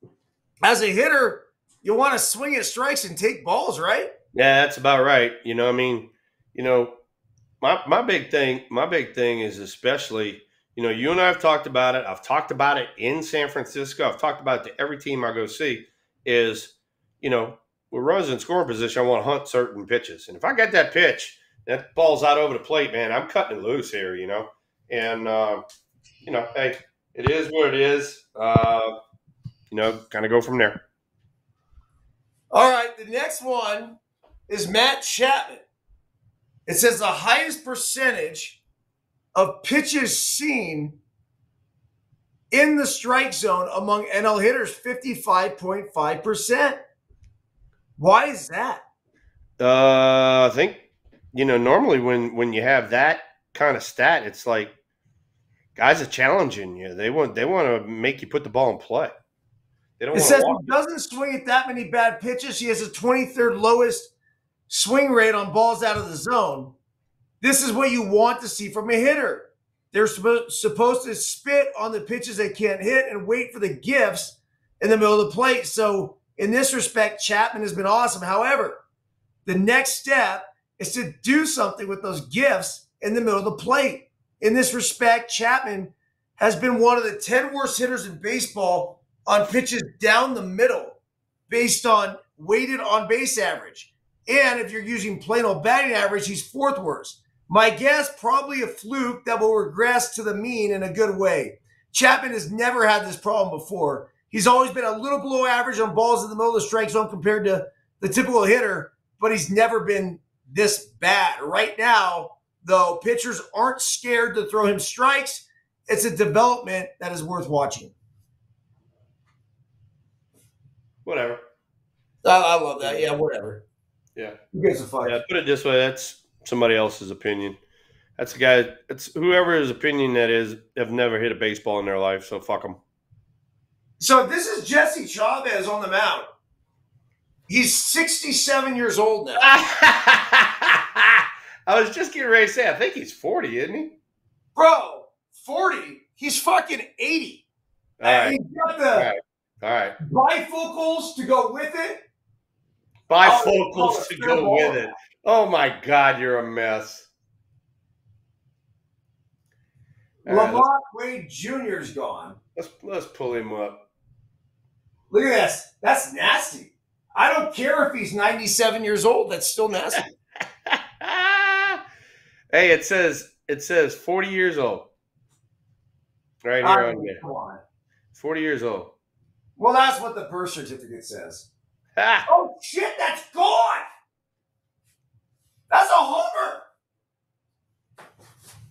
as a hitter, you want to swing at strikes and take balls, right? Yeah, that's about right. My big thing is, especially, you and I have talked about it. I've talked about it in San Francisco. I've talked about it to every team I go see is, with runners in scoring position, I want to hunt certain pitches. And if I get that pitch, that ball's out over the plate, man, I'm cutting it loose here, And, hey, it is what it is. Kind of go from there. All right, the next one is Matt Chapman. It says the highest percentage of pitches seen in the strike zone among NL hitters, 55.5%. Why is that? I think, normally when you have that kind of stat, it's like guys are challenging you. They want to make you put the ball in play. It says he doesn't swing at that many bad pitches. He has the 23rd lowest swing rate on balls out of the zone. This is what you want to see from a hitter. They're supposed to spit on the pitches they can't hit and wait for the gifts in the middle of the plate. So in this respect, Chapman has been awesome. However, the next step is to do something with those gifts in the middle of the plate. In this respect, Chapman has been one of the 10 worst hitters in baseball on pitches down the middle based on weighted on base average. And if you're using plain old batting average, he's 4th worst. My guess, probably a fluke that will regress to the mean in a good way. Chapman has never had this problem before. He's always been a little below average on balls in the middle of the strike zone compared to the typical hitter, but he's never been this bad. Right now, though, pitchers aren't scared to throw him strikes. It's a development that is worth watching. Whatever. I love that. Yeah, whatever. Yeah. Who gives a fuck? Yeah, put it this way, that's somebody else's opinion. That's a guy, it's whoever his opinion that is, have never hit a baseball in their life, so fuck them. So this is Jesse Chavez on the mound. He's 67 years old now. I was just getting ready to say, I think he's 40, isn't he? Bro, 40? He's fucking 80. All right. He's got the All right. Bifocals to go with it. Bifocals to go with it. Oh my God, you're a mess. Lamont Wade Jr.'s gone. Let's pull him up. Look at this. That's nasty. I don't care if he's 97 years old. That's still nasty. Hey, it says 40 years old. Right here on there. Come on. 40 years old. Well, that's what the birth certificate says. Oh shit, that's gone. That's a homer.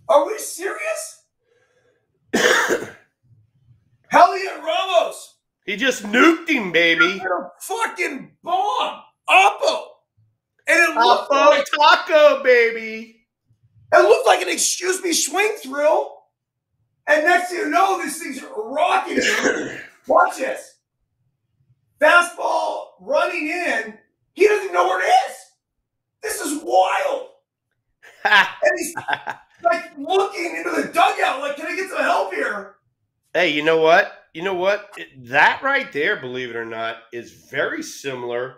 Are we serious? Heliot Ramos. He just nuked him, baby. A fucking bomb. Oppo. And it looked Oppo like taco, baby. It looked like an excuse me swing thrill. And next thing you know, this thing's rocking. Watch this. Fastball running in. He doesn't know where it is. This is wild. And he's like looking into the dugout, like, can I get some help here? Hey, you know what? That right there, believe it or not, is very similar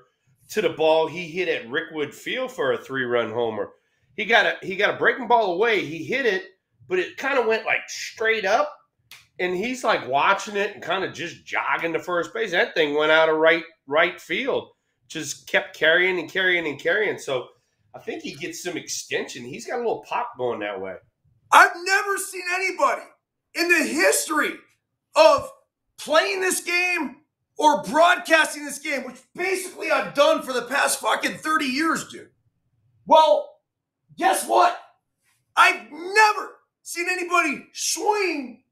to the ball he hit at Rickwood Field for a 3-run homer. He got a breaking ball away. He hit it, but it kind of went like straight up, and he's like watching it and kind of just jogging to first base. That thing went out of right field. Just kept carrying and carrying and carrying. So I think he gets some extension. He's got a little pop going that way. I've never seen anybody in the history of playing this game or broadcasting this game, which basically I've done for the past fucking 30 years, dude. Well, guess what? I've never seen anybody swing,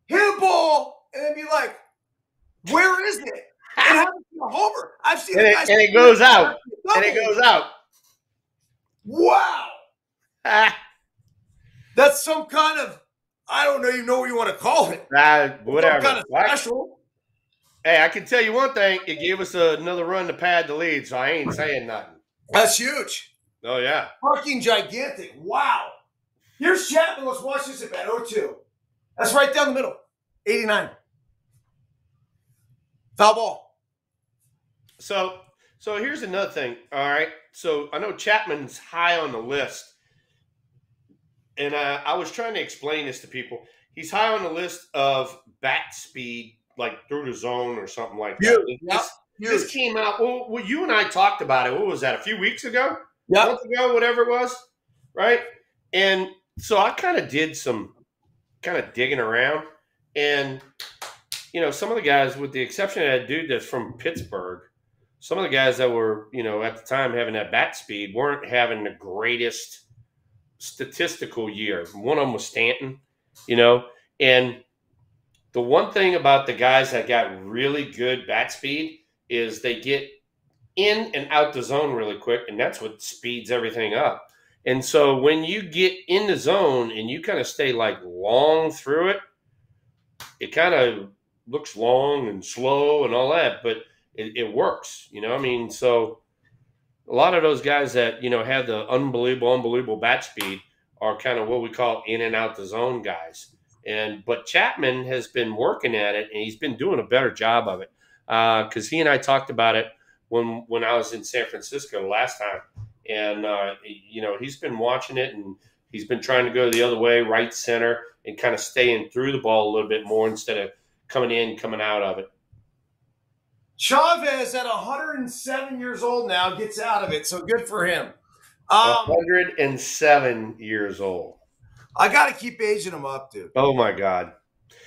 hit a ball, and then be like, where is it? And have it be a homer. I've seen and it goes out. And it goes out. Wow. That's some kind of, I don't even know what you want to call it. Whatever. Some kind of special. Hey, I can tell you one thing. It gave us another run to pad the lead, so I ain't saying nothing. That's huge. Oh, yeah. Fucking gigantic. Wow. Here's Chapman. Let's watch this at bat. 0-2. That's right down the middle. 89. Foul ball. So here's another thing. All right. So I know Chapman's high on the list. And I was trying to explain this to people. He's high on the list of bat speed, like through the zone or something like that. This came out. Well, you and I talked about it. What was that? A few weeks ago? Yeah. A month ago, whatever it was. Right. And so I kind of did some digging around. And, some of the guys, with the exception of that dude that's from Pittsburgh, some of the guys that were, at the time having that bat speed weren't having the greatest statistical year. One of them was Stanton, and the one thing about the guys that got really good bat speed is they get in and out the zone really quick, and that's what speeds everything up. And so when you get in the zone and you kind of stay like long through it, it kind of looks long and slow and all that, but it works, so a lot of those guys that, have the unbelievable bat speed are kind of what we call in and out the zone guys. But Chapman has been working at it, and he's been doing a better job of it. Because he and I talked about it when I was in San Francisco last time. And, he's been watching it, and he's been trying to go the other way, right center, and kind of staying through the ball a little bit more instead of coming out of it. Chavez at 107 years old now gets out of it, so good for him. 107 years old. I got to keep aging him up, dude. Oh, my God.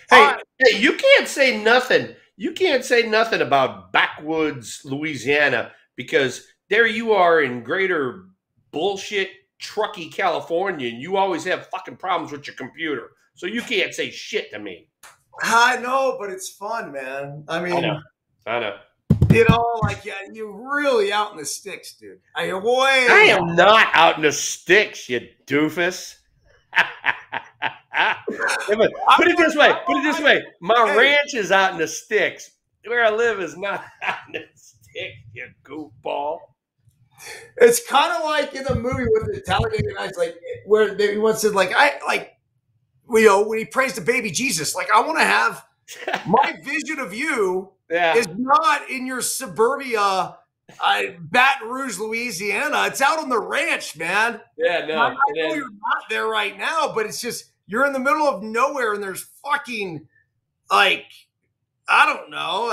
Hey, you can't say nothing. You can't say nothing about backwoods Louisiana, because there you are in greater bullshit Truckee, California, and you always have fucking problems with your computer. So you can't say shit to me. I know, but it's fun, man. I mean, I know. You're really out in the sticks, dude. I am not out in the sticks, you doofus. Put it this way. My ranch is out in the sticks. Where I live is not out in the sticks, you goofball. It's kind of like in the movie with the Talladega Nights, like where they once said, when he praised the baby Jesus, like, I want to have my vision of you is not in your suburbia, Baton Rouge, Louisiana. It's out on the ranch, man. Yeah, no. I know you're not there right now, but it's just you're in the middle of nowhere, and there's fucking like I don't know,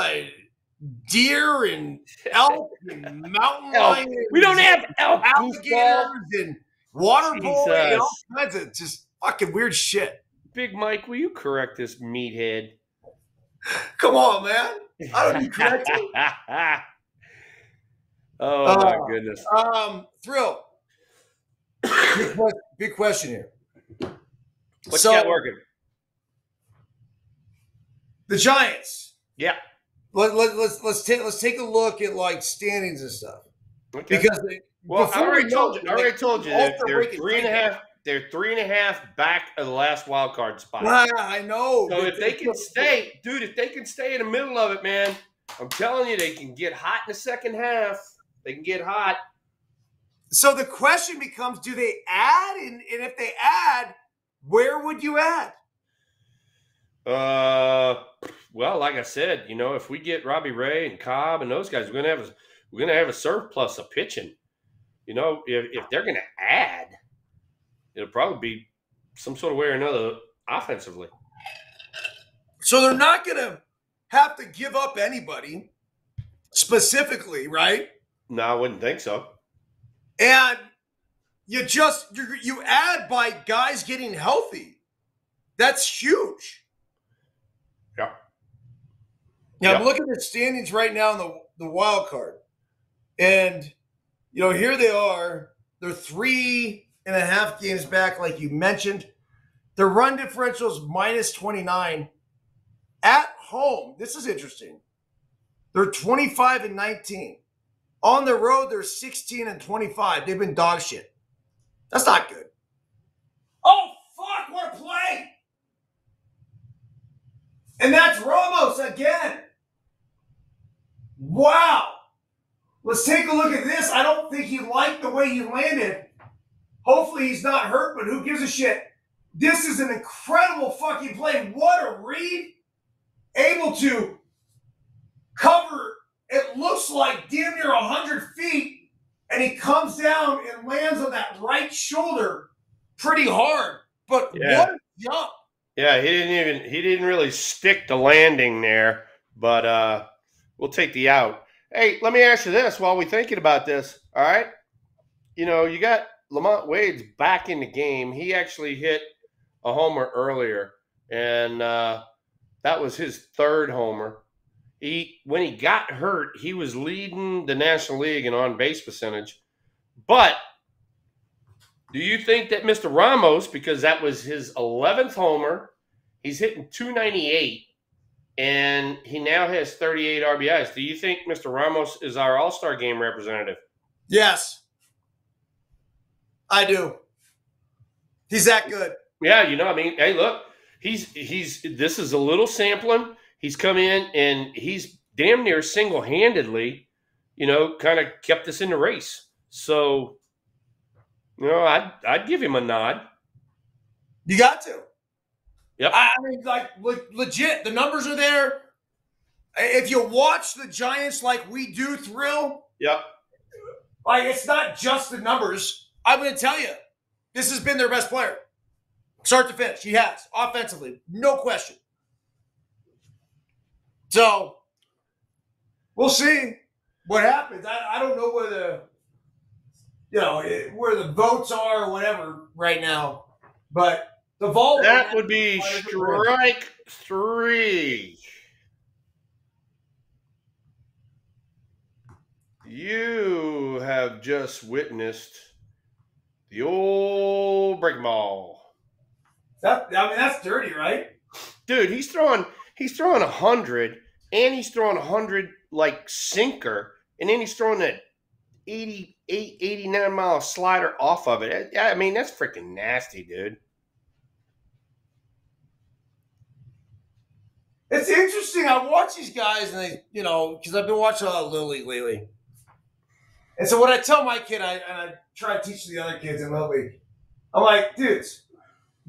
deer and elk and mountain lions. We don't have elk, alligators and water boy and all Jesus. kinds of just fucking weird shit. Big Mike, will you correct this meathead? Come on, man. I don't need correcting. Oh my goodness. Thrill. Big question here. What's that working? The Giants. Yeah. Let's take a look at like standings and stuff. Okay. Because I already told you. They're 3.5. They're 3.5 back of the last wild card spot. I know. So if they can stay, dude, if they can stay in the middle of it, man, I'm telling you, they can get hot in the second half. They can get hot. So the question becomes, do they add? And if they add, where would you add? Well, like I said, if we get Robbie Ray and Cobb and those guys, we're gonna have a surplus of pitching. If they're gonna add, it'll probably be some sort of way or another offensively. So they're not gonna have to give up anybody specifically, right? No, I wouldn't think so. And you add by guys getting healthy. That's huge. Yeah. Now, I'm looking at standings right now in the wild card. And, here they are. They're 3.5 games back, like you mentioned. Their run differential is minus 29. At home, this is interesting. They're 25-19. On the road, they're 16-25. They've been dog shit. That's not good. Oh, fuck, what a play! And that's Ramos again. Wow. Let's take a look at this. I don't think he liked the way he landed. Hopefully he's not hurt, but who gives a shit? This is an incredible fucking play. What a read. Able to cover, it looks like damn near 100 feet, and he comes down and lands on that right shoulder pretty hard. But what a jump. Yeah, he didn't really stick the landing there, but we'll take the out. Hey, let me ask you this while we're thinking about this, all right? You got Lamont Wade's back in the game. He actually hit a homer earlier, and that was his third homer. When he got hurt, he was leading the National League in on-base percentage. But do you think that Mr. Ramos, because that was his 11th homer, he's hitting 298, and he now has 38 RBIs. Do you think Mr. Ramos is our All-Star Game representative? Yes. I do. He's that good. Yeah, hey, look, this is a little sampling. He's come in and he's damn near single-handedly, kind of kept us in the race. So, I'd give him a nod. You got to. Yep. I mean, like, legit, the numbers are there. If you watch the Giants like we do, Thrill. Yep. Like, it's not just the numbers. I'm going to tell you, this has been their best player. Start to finish. He has. Offensively. No question. So, we'll see what happens. I don't know where the votes are or whatever right now. But the vault. That would be strike 3. You have just witnessed the old breaking ball. That's dirty, right? Dude, he's throwing 100, and he's throwing 100 like sinker, and then he's throwing that 88, 89 mile slider off of it. I mean, that's freaking nasty, dude. It's interesting. I watch these guys, and they, because I've been watching a lot of Little League lately. And so what I tell my kid, I try to teach the other kids in Little League, I'm like, dudes,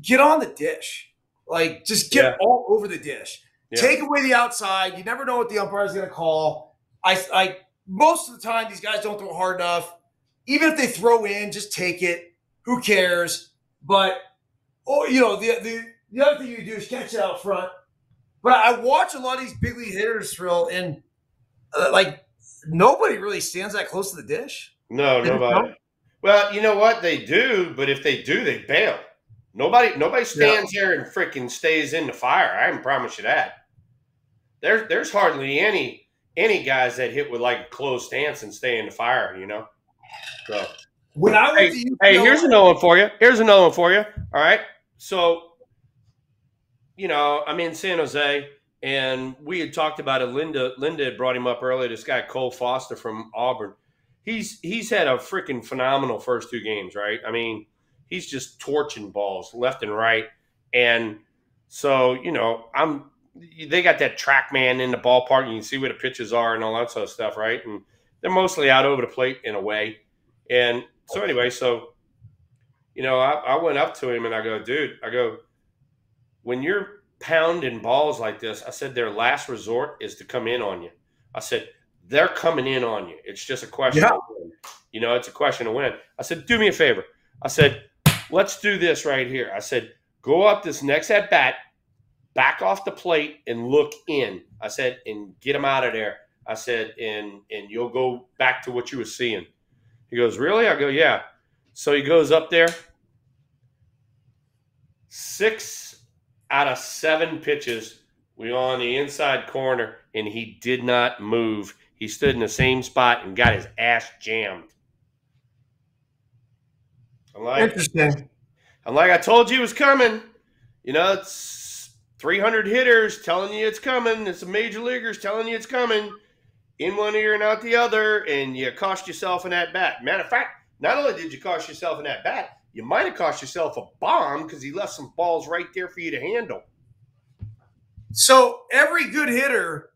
get on the dish. Like, just get all over the dish. Take away the outside. You never know what the umpire is going to call. I most of the time these guys don't throw hard enough. Even if they throw in, just take it. Who cares? But the other thing you do is catch it out front. But I watch a lot of these big league hitters, Thrill, and nobody really stands that close to the dish. No, nobody. Well, you know what? They do, but if they do, they bail. Nobody stands there and freaking stays in the fire. I can promise you that. There's hardly any guys that hit with like a closed stance and stay in the fire, So when I went to hey, here's another one for you. All right. So, I'm in San Jose, and we had talked about it. Linda had brought him up earlier. This guy Cole Foster from Auburn. He's had a freaking phenomenal first 2 games, right? I mean, he's just torching balls left and right, and so they got that TrackMan in the ballpark. You can see where the pitches are and all that sort of stuff, right? And they're mostly out over the plate in a way. And so anyway, I went up to him and I go, dude, when you're pounding balls like this, I said, their last resort is to come in on you. I said, they're coming in on you. It's just a question of when. It's a question of when. I said, do me a favor. I said, let's do this right here. I said, go up this next at bat, back off the plate and look in. I said, and get them out of there. I said, and you'll go back to what you were seeing. He goes, really? I go, yeah. So he goes up there. 6 out of 7 pitches, we were on the inside corner, and he did not move. He stood in the same spot and got his ass jammed. Interesting. I'm like, I told you it was coming. It's 300 hitters telling you it's coming. It's the major leaguers telling you it's coming. In one ear and out the other, and you cost yourself an at-bat. Matter of fact, not only did you cost yourself an at-bat, you might have cost yourself a bomb because he left some balls right there for you to handle. So every good hitter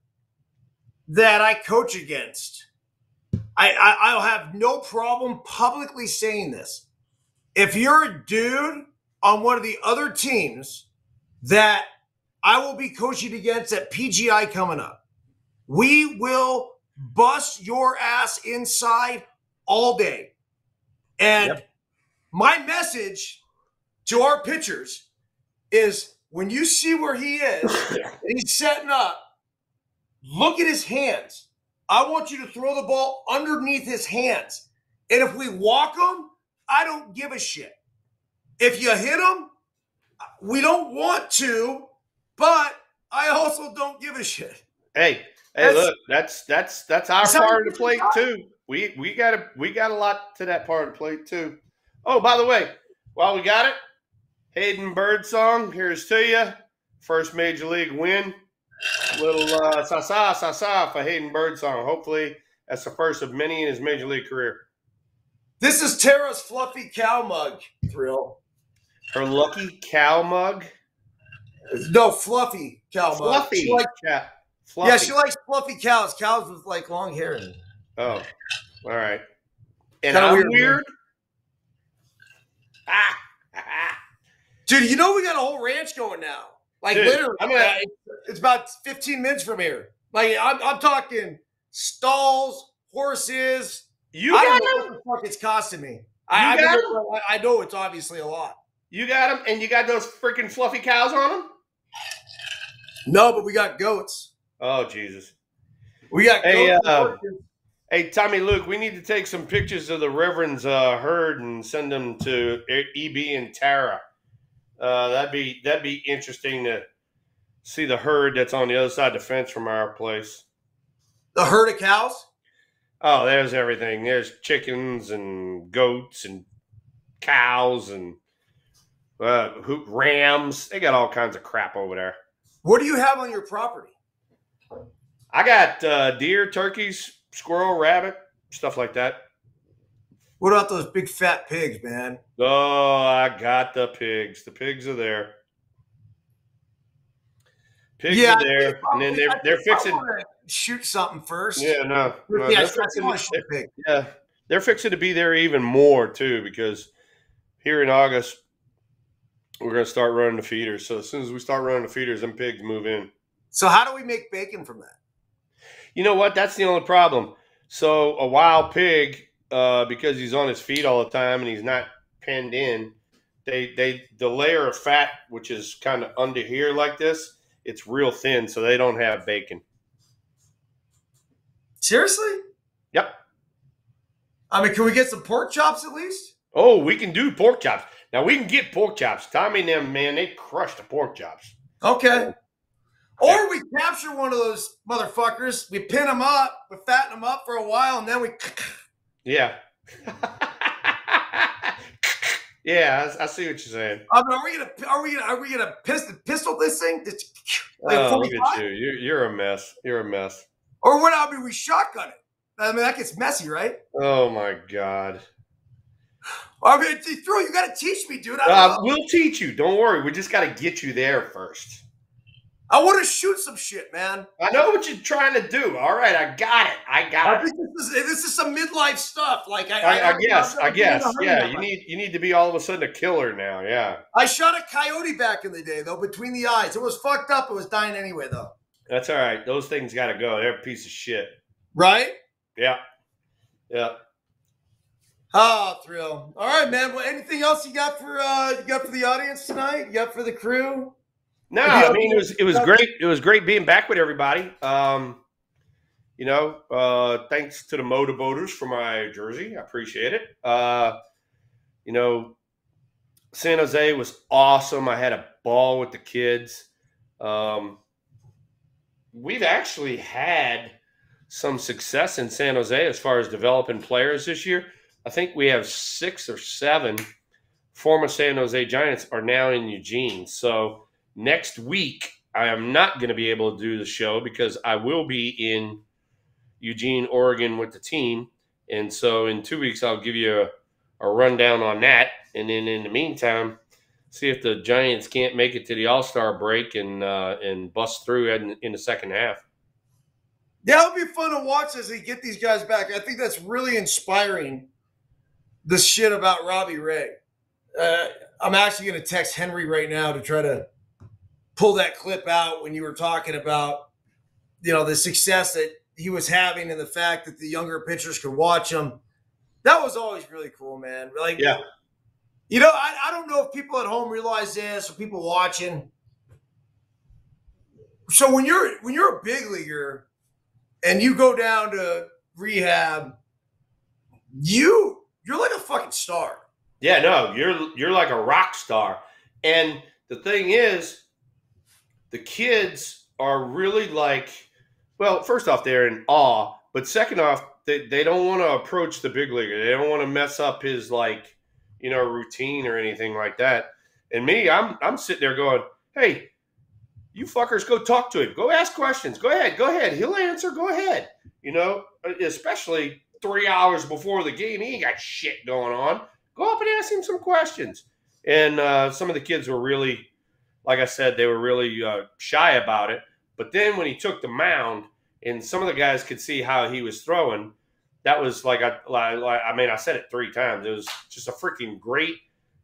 that I coach against, I'll have no problem publicly saying this. If you're a dude on one of the other teams that I will be coaching against at PGI coming up, we will bust your ass inside all day. And my message to our pitchers is when you see where he is and he's setting up, look at his hands. I want you to throw the ball underneath his hands. And if we walk him, I don't give a shit. If you hit him, we don't want to, but I also don't give a shit. Hey, look, that's our part of the plate too. We got a lot to that part of the plate too. Oh, by the way, while we got it, Hayden Birdsong, here's to you. First major league win. Little sa-sa for Hayden Birdsong. Hopefully that's the first of many in his major league career. This is Tara's fluffy cow mug, Thrill. Her lucky cow mug? No, fluffy cow mug. Fluffy. Fluffy. Yeah, she likes fluffy cows. Cows with like long hair. Oh, all right. And I'm weird. Dude, we got a whole ranch going now. Like, dude, literally, it's about 15 minutes from here. Like, I'm talking stalls, horses. I don't know what the fuck it's costing me. I know it's obviously a lot. You got them, and you got those freaking fluffy cows on them? No, but we got goats. Oh, Jesus. We got goats. Hey, Tommy Luke, we need to take some pictures of the Reverend's herd and send them to EB and Tara. That'd be interesting to see the herd that's on the other side of the fence from our place. The herd of cows? Oh, there's everything. There's chickens and goats and cows and rams. They got all kinds of crap over there. What do you have on your property? I got deer, turkeys, squirrel, rabbit, stuff like that. What about those big fat pigs, man? Oh, I got the pigs. The pigs are there. Pigs are there, and then they're fixing to shoot something first. Yeah, no they're fixing to be there even more too, because here in August we're going to start running the feeders. So as soon as we start running the feeders, them pigs move in. So how do we make bacon from that? You know what? That's the only problem. So a wild pig, because he's on his feet all the time and he's not penned in, the layer of fat, which is kind of under here like this, it's real thin, so they don't have bacon. Seriously? Yep. I mean, can we get some pork chops at least? Oh, we can do pork chops. Now we can get pork chops. Tommy and them, man, they crush the pork chops. Okay. Or we capture one of those motherfuckers, we pin them up, we fatten them up for a while, and then we. Yeah. Yeah, I see what you're saying. I mean, are we gonna pistol this thing? Oh, look at you! You're a mess. You're a mess. Or what? I mean, we shotgun it. I mean, that gets messy, right? Oh my God. I mean, you got to teach me, dude. I don't know. We'll teach you. Don't worry. We just got to get you there first. I want to shoot some shit, man. I know what you're trying to do. All right, I got it. I think this is some midlife stuff. Like I guess. Yeah, you need to be all of a sudden a killer now. Yeah. I shot a coyote back in the day, though, between the eyes. It was fucked up. It was dying anyway, though. That's all right. Those things got to go. They're a piece of shit. Right? Yeah. Yeah. Oh, thrill. All right, man. Well, anything else you got for the audience tonight? You got for the crew? No, I mean it was great. It was great being back with everybody. Thanks to the motorboaters for my jersey. I appreciate it. San Jose was awesome. I had a ball with the kids. We've actually had some success in San Jose as far as developing players this year. I think we have 6 or 7 former San Jose Giants are now in Eugene. So next week, I am not going to be able to do the show because I will be in Eugene, Oregon with the team. And so in 2 weeks, I'll give you a rundown on that. And then in the meantime, see if the Giants can't make it to the All-Star break and bust through in the second half. Yeah, it'll be fun to watch as they get these guys back. I think that's really inspiring, the shit about Robbie Ray. I'm actually going to text Henry right now to try to pull that clip out when you were talking about, the success that he was having and the fact that the younger pitchers could watch him. That was always really cool, man. Like, yeah. I don't know if people at home realize this or people watching. So when you're a big leaguer and you go down to rehab, you're like a fucking star. Yeah, no, you're like a rock star. And the thing is, the kids are really like, well, first off, they're in awe. But second off, they don't want to approach the big leaguer. They don't want to mess up his routine or anything like that. And me, I'm sitting there going, hey, you fuckers go talk to him. Go ask questions. Go ahead. He'll answer. Go ahead. Especially 3 hours before the game. He ain't got shit going on. Go up and ask him some questions. And some of the kids were really, like I said, they were really shy about it. But then when he took the mound and some of the guys could see how he was throwing, that was I said it 3 times. It was just a freaking great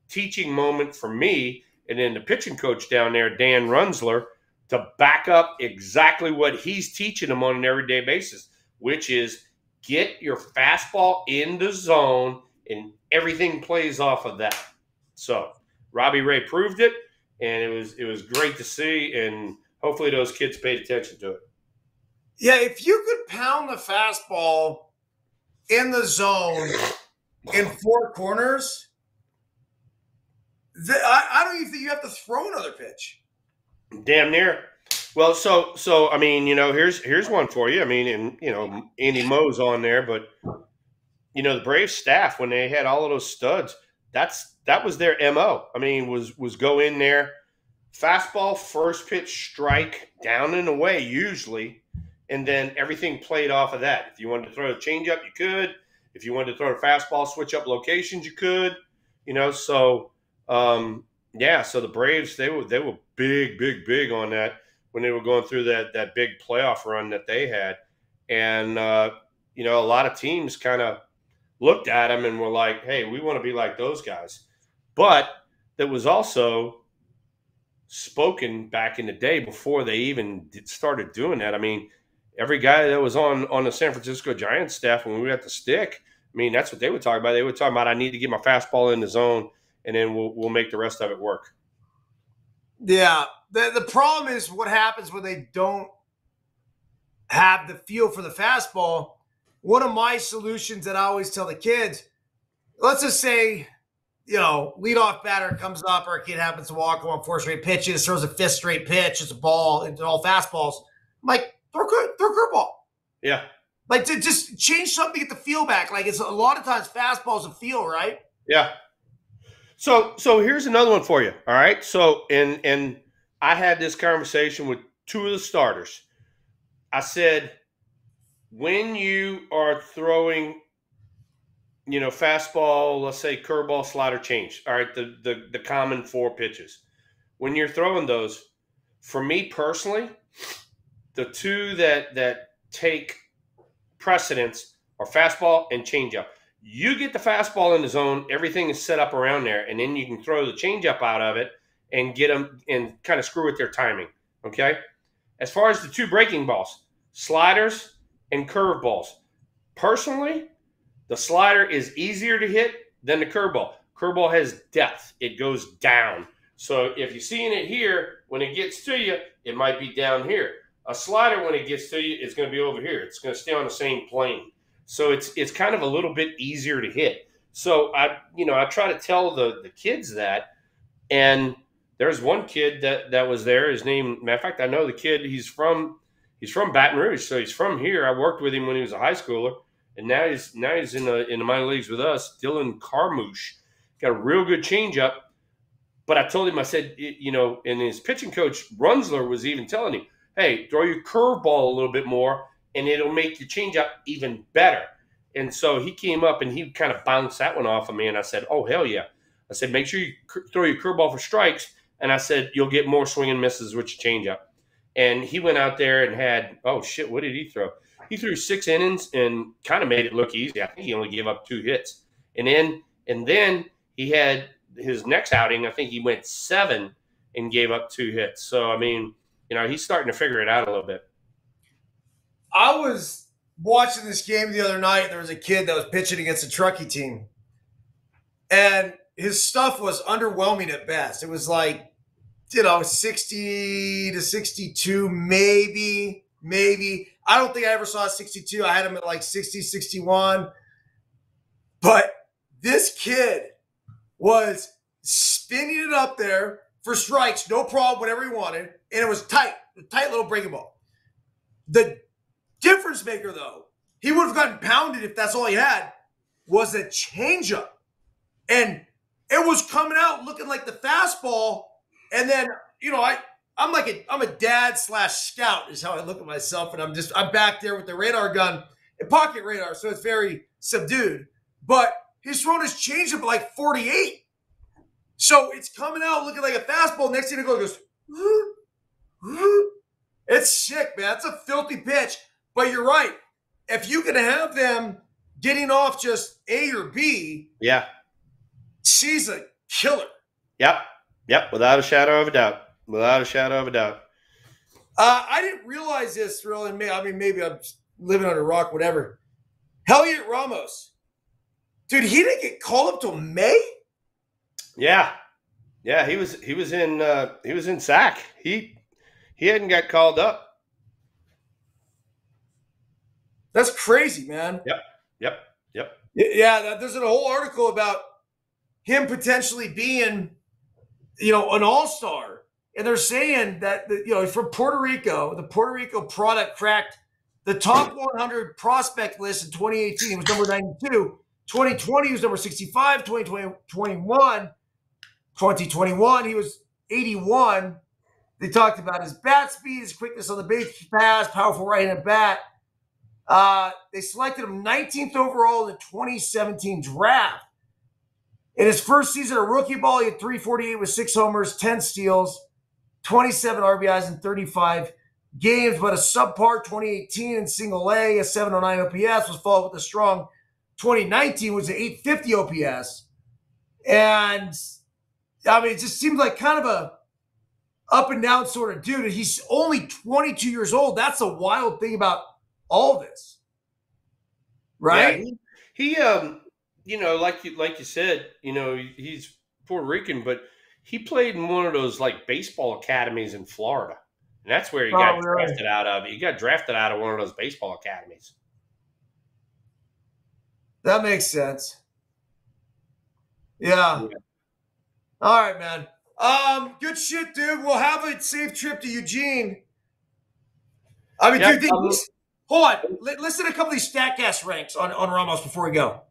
teaching moment for me. And then the pitching coach down there, Dan Runsler, to back up exactly what he's teaching them on an everyday basis, which is get your fastball in the zone and everything plays off of that. So Robbie Ray proved it, and it was great to see, and hopefully those kids paid attention to it. Yeah, if you could pound the fastball in the zone in 4 corners, I don't even think you have to throw another pitch. Damn near. Well, so I mean, here's one for you. I mean, and Andy Moe's on there, but the Braves staff, when they had all of those studs, that was their MO. I mean, was go in there, fastball, first pitch, strike, down and away usually, and then everything played off of that. If you wanted to throw a changeup, you could. If you wanted to throw a fastball, switch up locations, you could. So the Braves, they were big on that when they were going through that big playoff run that they had. And, a lot of teams kind of looked at them and were like, hey, we want to be like those guys. But there was also spoken back in the day before they even started doing that. I mean, every guy that was on the San Francisco Giants staff when we were at the stick, I mean, that's what they would talk about. They would talk about, I need to get my fastball in the zone, and then we'll make the rest of it work. Yeah. The problem is what happens when they don't have the feel for the fastball. One of my solutions that I always tell the kids, let's just say, leadoff batter comes up, or a kid happens to walk on 4 straight pitches, throws a 5th straight pitch, it's a ball, into all fastballs. I'm like, throw curveball. Yeah. Like, to just change something, get the feel back. Like, it's a lot of times fastballs a feel, right? Yeah. So here's another one for you. All right. So and I had this conversation with 2 of the starters. I said, when you are throwing, fastball, let's say curveball, slider, change. All right, the common 4 pitches. When you're throwing those, for me personally, the 2 that take precedence are fastball and changeup. You get the fastball in the zone, everything is set up around there, and then you can throw the changeup out of it and get them and kind of screw with their timing. Okay. As far as the 2 breaking balls, sliders and curveballs. Personally, the slider is easier to hit than the curveball. Curveball has depth. It goes down. So if you're seeing it here, when it gets to you, it might be down here. A slider, when it gets to you, it's going to be over here. It's going to stay on the same plane. So it's kind of a little bit easier to hit. So I try to tell the kids that. And there's one kid that was there. His name, matter of fact, I know the kid. He's from Baton Rouge, so he's from here. I worked with him when he was a high schooler, and now he's in the minor leagues with us. Dylan Carmouche got a real good changeup. But I told him, I said, and his pitching coach Runsler was even telling him, hey, throw your curveball a little bit more, and it'll make your changeup even better. And so he came up and he kind of bounced that one off of me, and I said, oh, hell yeah. I said, make sure you throw your curveball for strikes, and I said, you'll get more swing and misses with your changeup. And he went out there and had, oh, shit, what did he throw? He threw 6 innings and kind of made it look easy. I think he only gave up 2 hits. And then he had his next outing, I think he went 7 and gave up 2 hits. So, I mean, he's starting to figure it out a little bit. I was watching this game the other night. There was a kid that was pitching against a Truckee team. And his stuff was underwhelming at best. It was like, 60 to 62, maybe. I don't think I ever saw 62. I had him at like 60, 61. But this kid was spinning it up there for strikes, no problem, whatever he wanted. And it was tight little breaking ball. The difference maker, though, he would have gotten pounded if that's all he had, was a changeup. And it was coming out looking like the fastball. And then, I'm a dad / scout is how I look at myself. And I'm back there with the radar gun and pocket radar. So it's very subdued. But he's throwing his changeup at like 48. So it's coming out looking like a fastball. Next thing it goes, it's sick, man. It's a filthy pitch. But you're right. If you can have them getting off just A or B, yeah, she's a killer. Yep, without a shadow of a doubt. I didn't realize this, Thrill, and maybe I'm living under a rock, whatever. Heliot Ramos. Dude, he didn't get called up till May? Yeah, he was in SAC. He hadn't got called up. That's crazy, man. Yep. Yeah, there's a whole article about him potentially being, an all-star. And they're saying that, he's from Puerto Rico. The Puerto Rico product cracked the top 100 prospect list in 2018. He was number 92. 2020, he was number 65. 2021, he was 81. They talked about his bat speed, his quickness on the base pass, powerful right-handed bat. They selected him 19th overall in the 2017 draft. In his first season of rookie ball, he had 348 with 6 homers, 10 steals, 27 RBIs in 35 games, but a subpar 2018 in single A, a 709 OPS, was followed with a strong 2019, was an 850 OPS. And, it just seemed like kind of up and down sort of dude. And he's only 22 years old. That's a wild thing about all this, right? Yeah, he you know, like you said, you know, he's Puerto Rican, but he played in one of those like baseball academies in Florida, and that's where he got drafted out of. He got drafted out of one of those baseball academies. That makes sense. Yeah. All right, man. Good shit, dude. We'll have a safe trip to Eugene. I mean, dude, hold on. Listen to a couple of these StatCast ranks on Ramos before we go.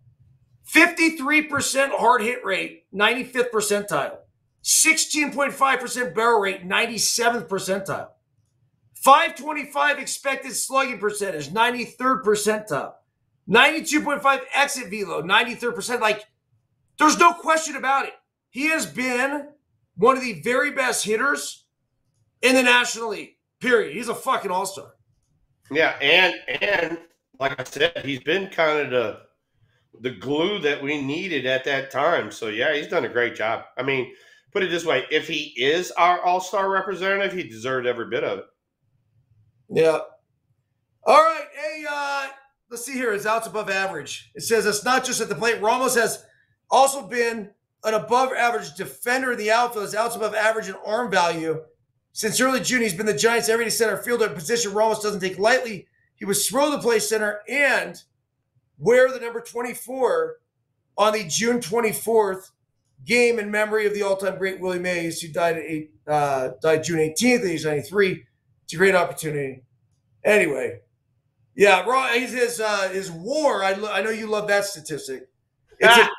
53% hard hit rate, 95th percentile. 16.5% barrel rate, 97th percentile. 525 expected slugging percentage, 93rd percentile. 92.5 exit velo, 93rd percent. Like, there's no question about it. He has been one of the very best hitters in the National League, period. He's a fucking all-star. Yeah, and like I said, he's been kind of the glue that we needed at that time. So, yeah, he's done a great job. I mean, put it this way, if he is our all-star representative, he deserved every bit of it. Yeah. All right. Hey, let's see here. His outs above average. It says it's not just at the plate. Ramos has also been an above-average defender in the outfield. His outs above average in arm value. Since early June, he's been the Giants' everyday center fielder, a position Ramos doesn't take lightly. He was thrilled to play center and wear the number 24 on the June 24th game in memory of the all-time great Willie Mays, who died June 18th at age 93. It's a great opportunity. Anyway, yeah, his WAR. I know you love that statistic. It's at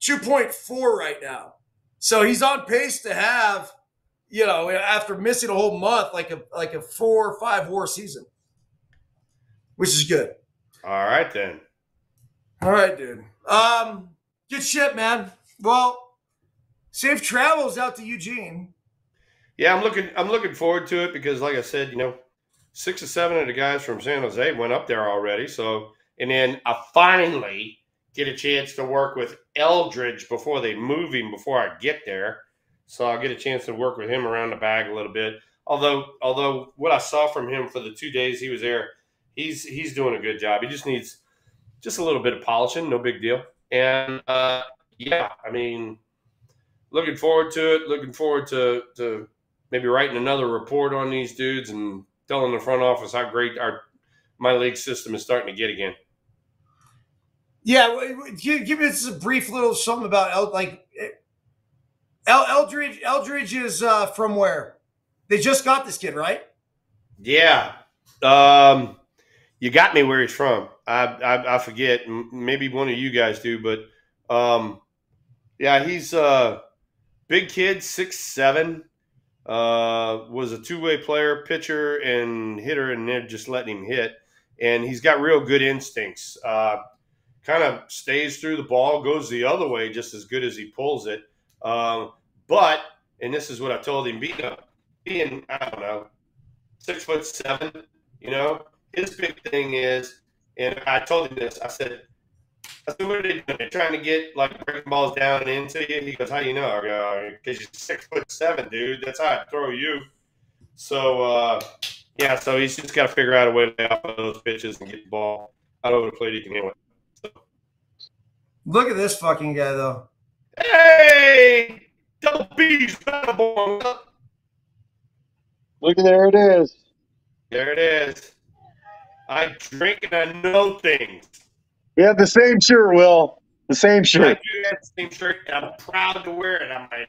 2.4 right now, so he's on pace to have, you know, after missing a whole month, like a 4 or 5 WAR season, which is good. All right then. All right, dude. Good shit, man. Well, safe travels out to Eugene. Yeah, I'm looking forward to it because, like I said, you know, 6 or 7 of the guys from San Jose went up there already. So, and then I finally get a chance to work with Eldridge before they move him before I get there. So I'll get a chance to work with him around the bag a little bit. Although what I saw from him for the 2 days he was there, he's doing a good job. He just needs just a little bit of polishing, no big deal. And yeah, I mean, looking forward to it. Looking forward to maybe writing another report on these dudes and telling the front office how great my league system is starting to get again. Yeah, give me just a brief little something about Eldridge. Eldridge is from where? They just got this kid, right? Yeah. You got me where he's from. I forget. Maybe one of you guys do, but yeah, he's a big kid, 6'7". Was a two-way player, pitcher and hitter, and they're just letting him hit. And he's got real good instincts. Kind of stays through the ball, goes the other way just as good as he pulls it. But, and this is what I told him, being I don't know, 6'7", you know, his big thing is, and I told him this, I said, what are they doing? They're trying to get, like, breaking balls down and into you. He goes, how do you know? I go, because you're 6'7", dude. That's how I throw you. So, yeah, so he's just got to figure out a way to lay off those pitches and get the ball out over the plate he can handle it. So. Look at this fucking guy, though. Hey! Double B's, boy. Look, there it is. There it is. I drink and I know things. We have the same shirt, Will. The same shirt. I do have the same shirt, and I'm proud to wear it. I might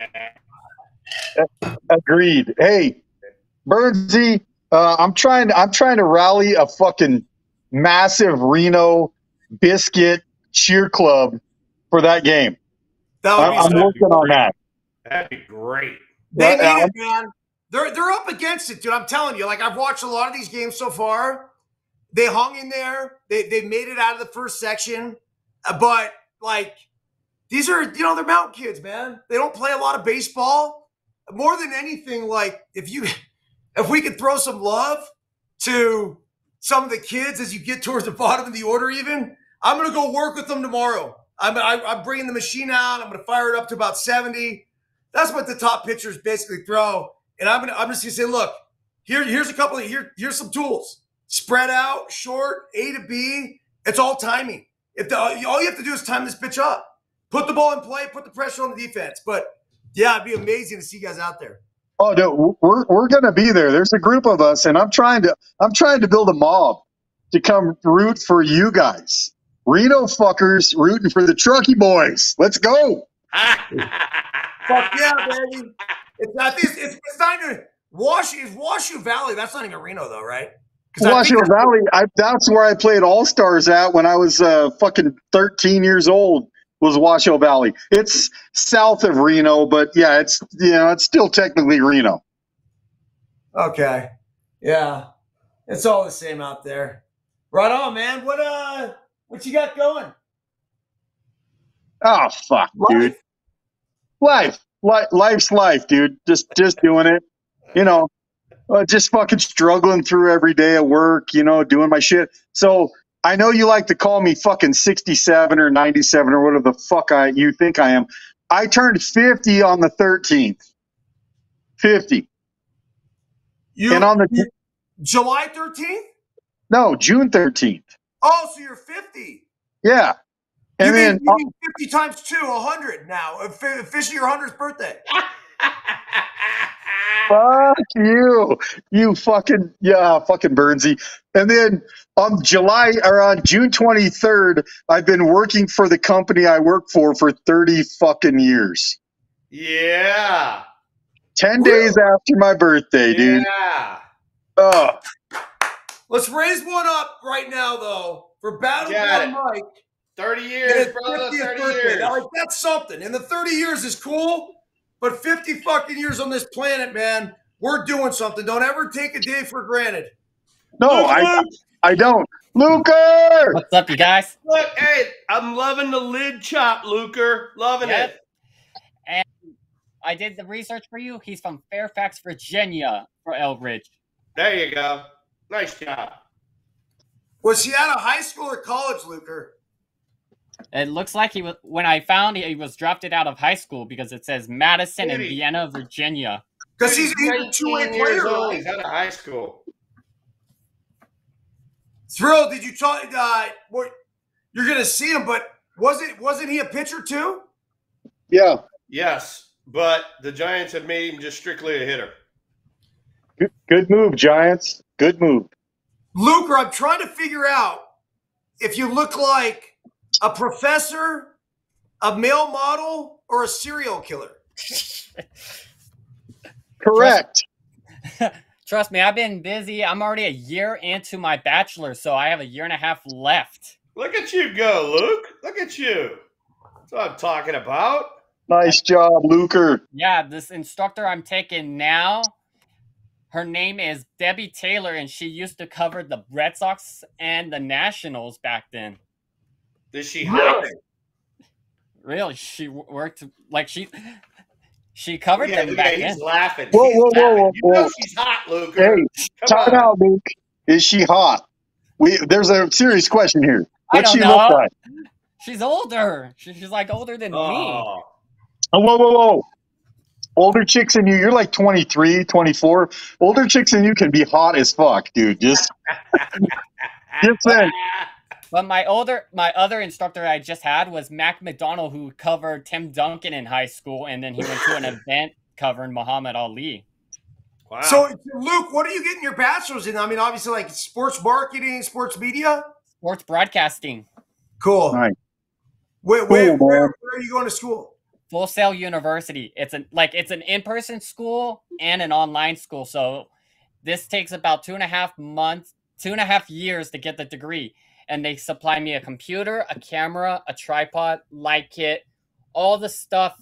add. Agreed. Hey, Burnsy, I'm trying to rally a fucking massive Reno biscuit cheer club for that game. I'm working on that. That'd be great. They need it, man. They're up against it, dude. I'm telling you. Like, I've watched a lot of these games so far. They hung in there. They made it out of the first section. But, like, these are, you know, they're mountain kids, man. They don't play a lot of baseball. More than anything, like, if we could throw some love to some of the kids as you get towards the bottom of the order even, I'm going to go work with them tomorrow. I'm bringing the machine out. I'm going to fire it up to about 70. That's what the top pitchers basically throw. and I'm just gonna say, look, here's a couple of here's some tools. Spread out, short, A to B. It's all timing. All you have to do is time this bitch up. Put the ball in play, put the pressure on the defense. But yeah, it'd be amazing to see you guys out there. Oh, no, we're gonna be there. There's a group of us, and I'm trying to build a mob to come root for you guys. Reno fuckers rooting for the Truckee boys. Let's go. Fuck yeah, baby. I think it's not even Washoe Valley. That's not even Reno though, right? Washoe Valley. That's where I played All Stars at when I was fucking 13 years old. Was Washoe Valley. It's south of Reno, but yeah, it's still technically Reno. Okay. Yeah. It's all the same out there. Right on, man. What you got going? Oh fuck, dude. Life's life, dude. Just doing it. Just fucking struggling through every day at work, doing my shit. So I know you like to call me fucking 67 or 97 or whatever the fuck you think I am. I turned 50 on the 13th. 50. And on the July 13th? No, June 13th. Oh, so you're 50. Yeah. And you mean 50 times 2, 100 now. Officially your 100th birthday. Fuck you. You fucking Burnsy. And then on June 23rd, I've been working for the company I work for 30 fucking years. Yeah. 10 days after my birthday, dude. Yeah. Oh. Let's raise one up right now, though, for Battleground Mike. 30 years, brother. 30 years. Now, that's something. And the 30 years is cool, but 50 fucking years on this planet, man, we're doing something. Don't ever take a day for granted. No, I don't. Luker! What's up, you guys? Look, hey, I'm loving the lid chop, Luker. Loving it. And I did the research for you. He's from Fairfax, Virginia for Elbridge. There you go. Nice job. Was he out of high school or college, Luker? It looks like he was. When I found he was drafted out of high school because it says Madison and Vienna, Virginia. Because he's a two-way player. Right? He's out of high school. Thrill, did you talk? You're going to see him, but wasn't he a pitcher too? Yeah. Yes, but the Giants have made him just strictly a hitter. Good move, Giants. Good move. Luker, I'm trying to figure out if you look like a professor, a male model, or a serial killer. Correct. Trust me, I've been busy. I'm already a year into my bachelor, so I have a year and a half left. Look at you go, Luke. Look at you. That's what I'm talking about. Nice job, Luker. Yeah, this instructor I'm taking now, her name is Debbie Taylor, and she used to cover the Red Sox and the Nationals back then. Is she hot? Really? She worked like she covered them back then. He's laughing. Whoa. You know she's hot, Luke. Hey, time out, Luke. Is she hot? There's a serious question here. What's she look like? She's older. She's like older than me. Oh, whoa. Older chicks than you, you're like 23, 24. Older chicks than you can be hot as fuck, dude. Just saying. But my other instructor I just had was Mac McDonald, who covered Tim Duncan in high school, and then he went to an event covering Muhammad Ali. Wow. So, Luke, what are you getting your bachelor's in? I mean, obviously, like sports marketing, sports media? Sports broadcasting. Cool. Nice. Where are you going to school? Full Sail University. It's an in-person school and an online school. So this takes about 2.5 years to get the degree. And they supply me a computer, a camera, a tripod, light kit, all the stuff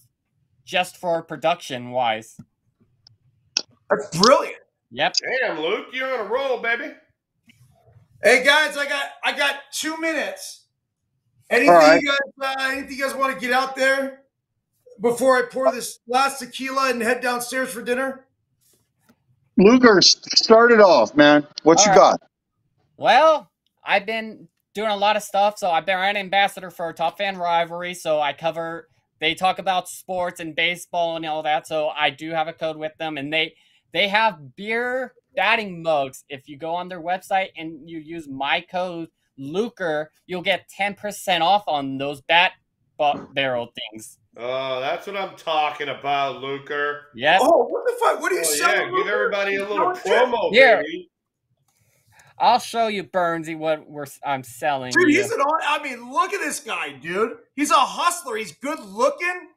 just for production wise. That's brilliant. Yep. Damn, Luke, you're on a roll, baby. Hey guys, I got 2 minutes. Anything you guys want to get out there before I pour this last tequila and head downstairs for dinner? Luker, start it off, man. What you got? Well, I've been doing a lot of stuff. So I've been an ambassador for Top Fan Rivalry. So they talk about sports and baseball and all that. So I do have a code with them, and they They have beer batting mugs. If you go on their website and you use my code Luker, you'll get 10% off on those barrel things. Oh, that's what I'm talking about, Luker. Yep. Oh, what the fuck? What are you Oh, selling? yeah, give everybody a little Don't you- promo, Here. baby. I'll show you, Burnsy, what I'm selling. Dude, you. he's I mean, look at this guy, dude. He's a hustler. He's good looking.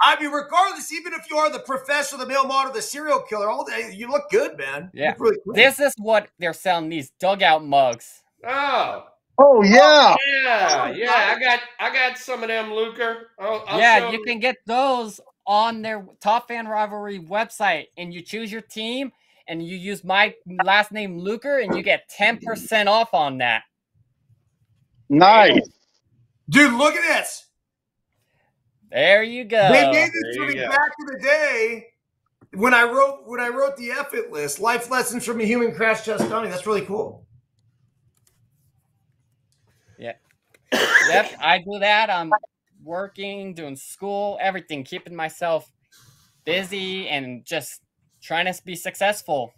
I mean, regardless, even if you are the professor, the male model, the serial killer, all day, you look good, man. You Yeah. look really cool. This is what they're selling, these dugout mugs. Oh. Oh yeah. Yeah. I got some of them, Luker. I'll Yeah, show you can get those on their Top Fan Rivalry website, and you choose your team, and you use my last name Luker, and you get 10% off on that. Nice. Dude, look at this. There you go. They made this There for you me go. back in the day when I wrote the F-It list, Life Lessons from a Human Crash Test Dummy. That's really cool. Yep, I do that. I'm working, doing school, everything, keeping myself busy and just trying to be successful.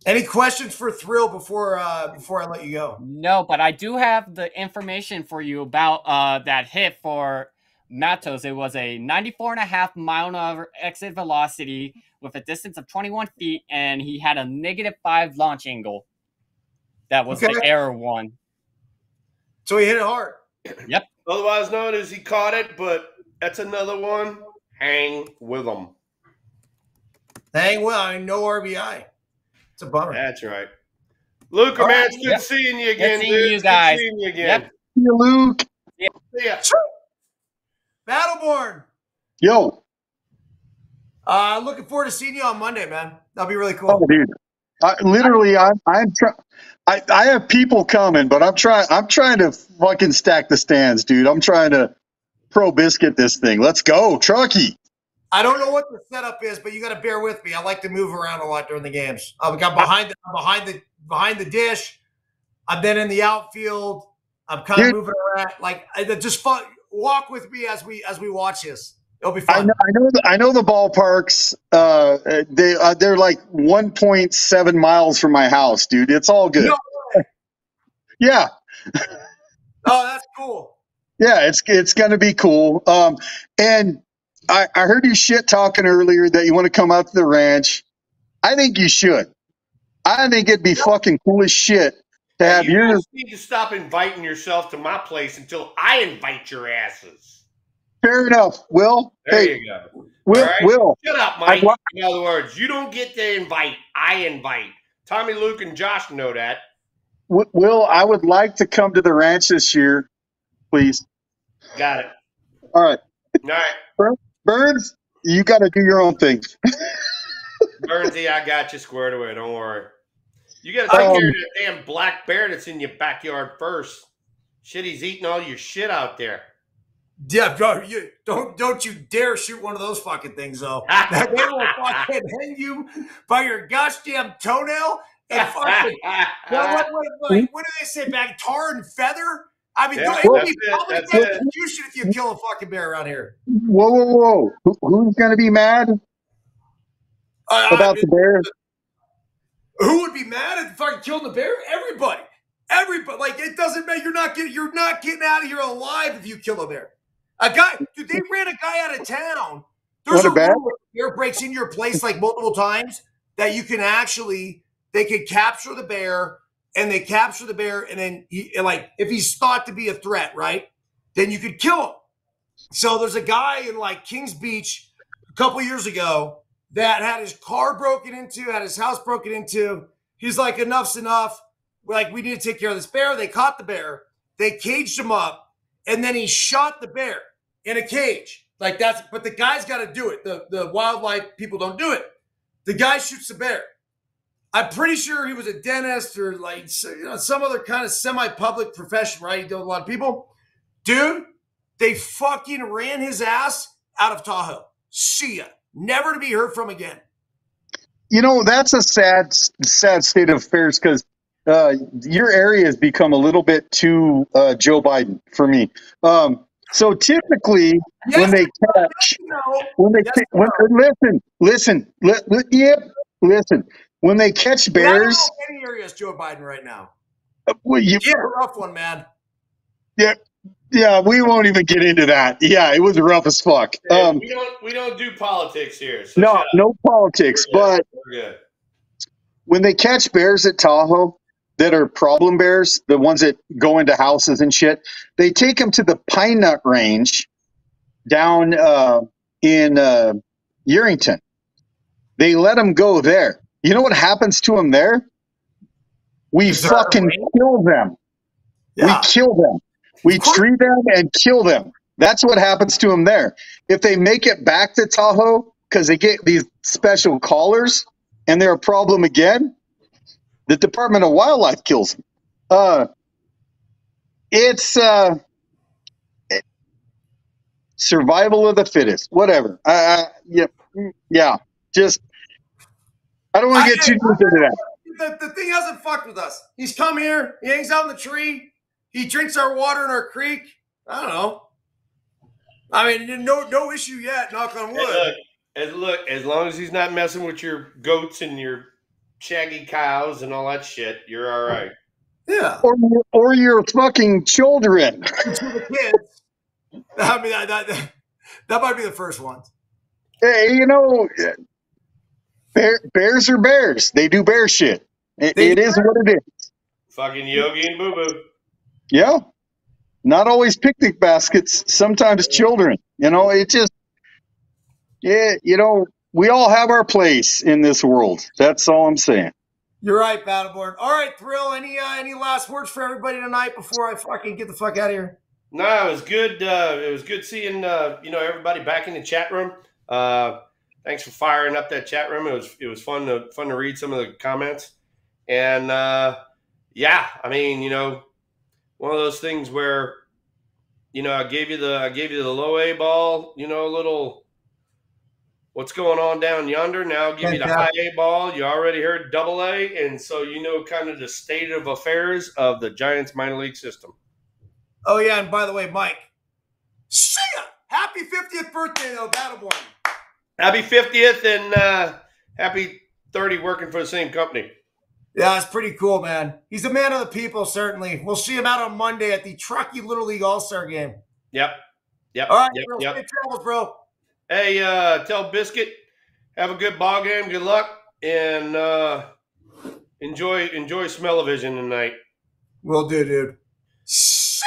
Any questions for Thrill before I let you go? No, but I do have the information for you about that hit for Matos. It was a 94.5 mile an hour exit velocity with a distance of 21 feet, and he had a -5 launch angle. That was the error one. So he hit it hard. Yep. Otherwise known as he caught it, but that's another one. Hang with them. Dang well, I know RBI. It's a bummer. That's right. Luker, All man, right, it's good yep. seeing you again, Good seeing dude. you It's guys. Good seeing you again. Yep. See you, Luke. See ya. Battleborn. Yo. Looking forward to seeing you on Monday, man. That'll be really Oh, cool. dude. I have people coming, but I'm trying to fucking stack the stands, dude. I'm trying to pro biscuit this thing. Let's go, Truckee. I don't know what the setup is, but you got to bear with me. I like to move around a lot during the games. I'm behind the dish. I've been in the outfield. I'm kind of moving around. Like, just walk with me as we watch this. It'll be fun. I know the ballparks. They're like 1.7 miles from my house, dude. It's all good. No way. Yeah. Oh, that's cool. Yeah, it's gonna be cool. And I heard you shit talking earlier that you want to come out to the ranch. I think you should. I think it'd be fucking cool as shit to have You your. guys need to stop inviting yourself to my place until I invite your asses. Fair enough, Will. There Hey, you go. Will. All right? Will. Shut up, Mike. In other words, you don't get to invite. I invite. Tommy, Luke, and Josh know that. Will, I would like to come to the ranch this year, please. Got it. All right. All right. Byrnes, you got to do your own thing. Burnsy, I got you squared away. Don't worry. You got to take care of that damn black bear that's in your backyard first. Shit, he's eating all your shit out there. Yeah, bro, don't you dare shoot one of those fucking things, though. That they will fucking hang you by your goddamn toenail and fucking. What do they say back? Tar and feather? I mean, Yeah, it would be that's public it. execution if you kill a fucking bear around here. Whoa. Who's going to be mad about the bear? Who would be mad at fucking killing the bear? Everybody. Like, it doesn't matter. You're not getting out of here alive if you kill a bear. Dude, they ran a guy out of town. There's a rule if a bear breaks into your place like multiple times that you can they could capture the bear, and they capture the bear, and then if he's thought to be a threat, right? Then you could kill him. So there's a guy in like Kings Beach a couple years ago that had his car broken into, had his house broken into. He's like, enough's enough. Like, we need to take care of this bear. They caught the bear. They caged him up, and then he shot the bear in a cage. But the guy's got to do it. The wildlife people don't do it. The guy shoots the bear. I'm pretty sure he was a dentist or like some other kind of semi-public profession, right? He dealt with a lot of people. Dude, they fucking ran his ass out of Tahoe. See ya. Never to be heard from again. You know, that's a sad state of affairs because your area has become a little bit too Joe Biden for me. So typically, Yes, when they catch, yes, no. when they Yes, when, listen, when they catch And I don't bears, know any areas Joe Biden right now. well, Yeah, a rough one, man. yeah, we won't even get into that. Yeah, it was rough as fuck. We don't do politics here. So No, shut up. no politics, but We're good. when they catch bears at Tahoe that are problem bears, the ones that go into houses and shit, they take them to the Pine Nut Range down in Yerington. They let them go there. You know what happens to them there? We Is there fucking rain? kill them. Yeah. We kill them. We Of course. tree them and kill them. That's what happens to them there. If they make it back to Tahoe because they get these special collars and they're a problem again, the Department of Wildlife kills them. It's survival of the fittest. Whatever. Yeah. Just I don't want to get too deep into that. The thing hasn't fucked with us. He's come here. He hangs out in the tree. He drinks our water in our creek. I don't know. I mean, no issue yet. Knock on wood. Look, as long as he's not messing with your goats and your shaggy cows and all that shit, you're all right. Yeah. Or your fucking children. To the kids. I mean, that might be the first one. Hey, you know, bears are bears. They do bear shit. It is what it is. Fucking Yogi and Boo Boo. Yeah. Not always picnic baskets. Sometimes children. You know, it just, yeah, you know, we all have our place in this world. That's all I'm saying. You're right, Battleborn. All right, Thrill. Any last words for everybody tonight before I fucking get the fuck out of here? No, it was good. It was good seeing everybody back in the chat room. Thanks for firing up that chat room. It was fun to read some of the comments. And yeah, I mean, one of those things where I gave you the low A ball, a little what's going on down yonder. Now I'll give you the high A ball. You already heard double A, and so kind of the state of affairs of the Giants minor league system. Oh yeah, and by the way, Mike, see ya! Happy 50th birthday, though, Battleborn. Happy 50th and happy 30 working for the same company. Yeah, it's pretty cool, man. He's a man of the people, certainly. We'll see him out on Monday at the Truckee Little League All-Star Game. Yep. All right, safe travels, bro. Hey, tell Biscuit, have a good ball game. Good luck, and enjoy Smell-O-Vision tonight. Will do, dude. See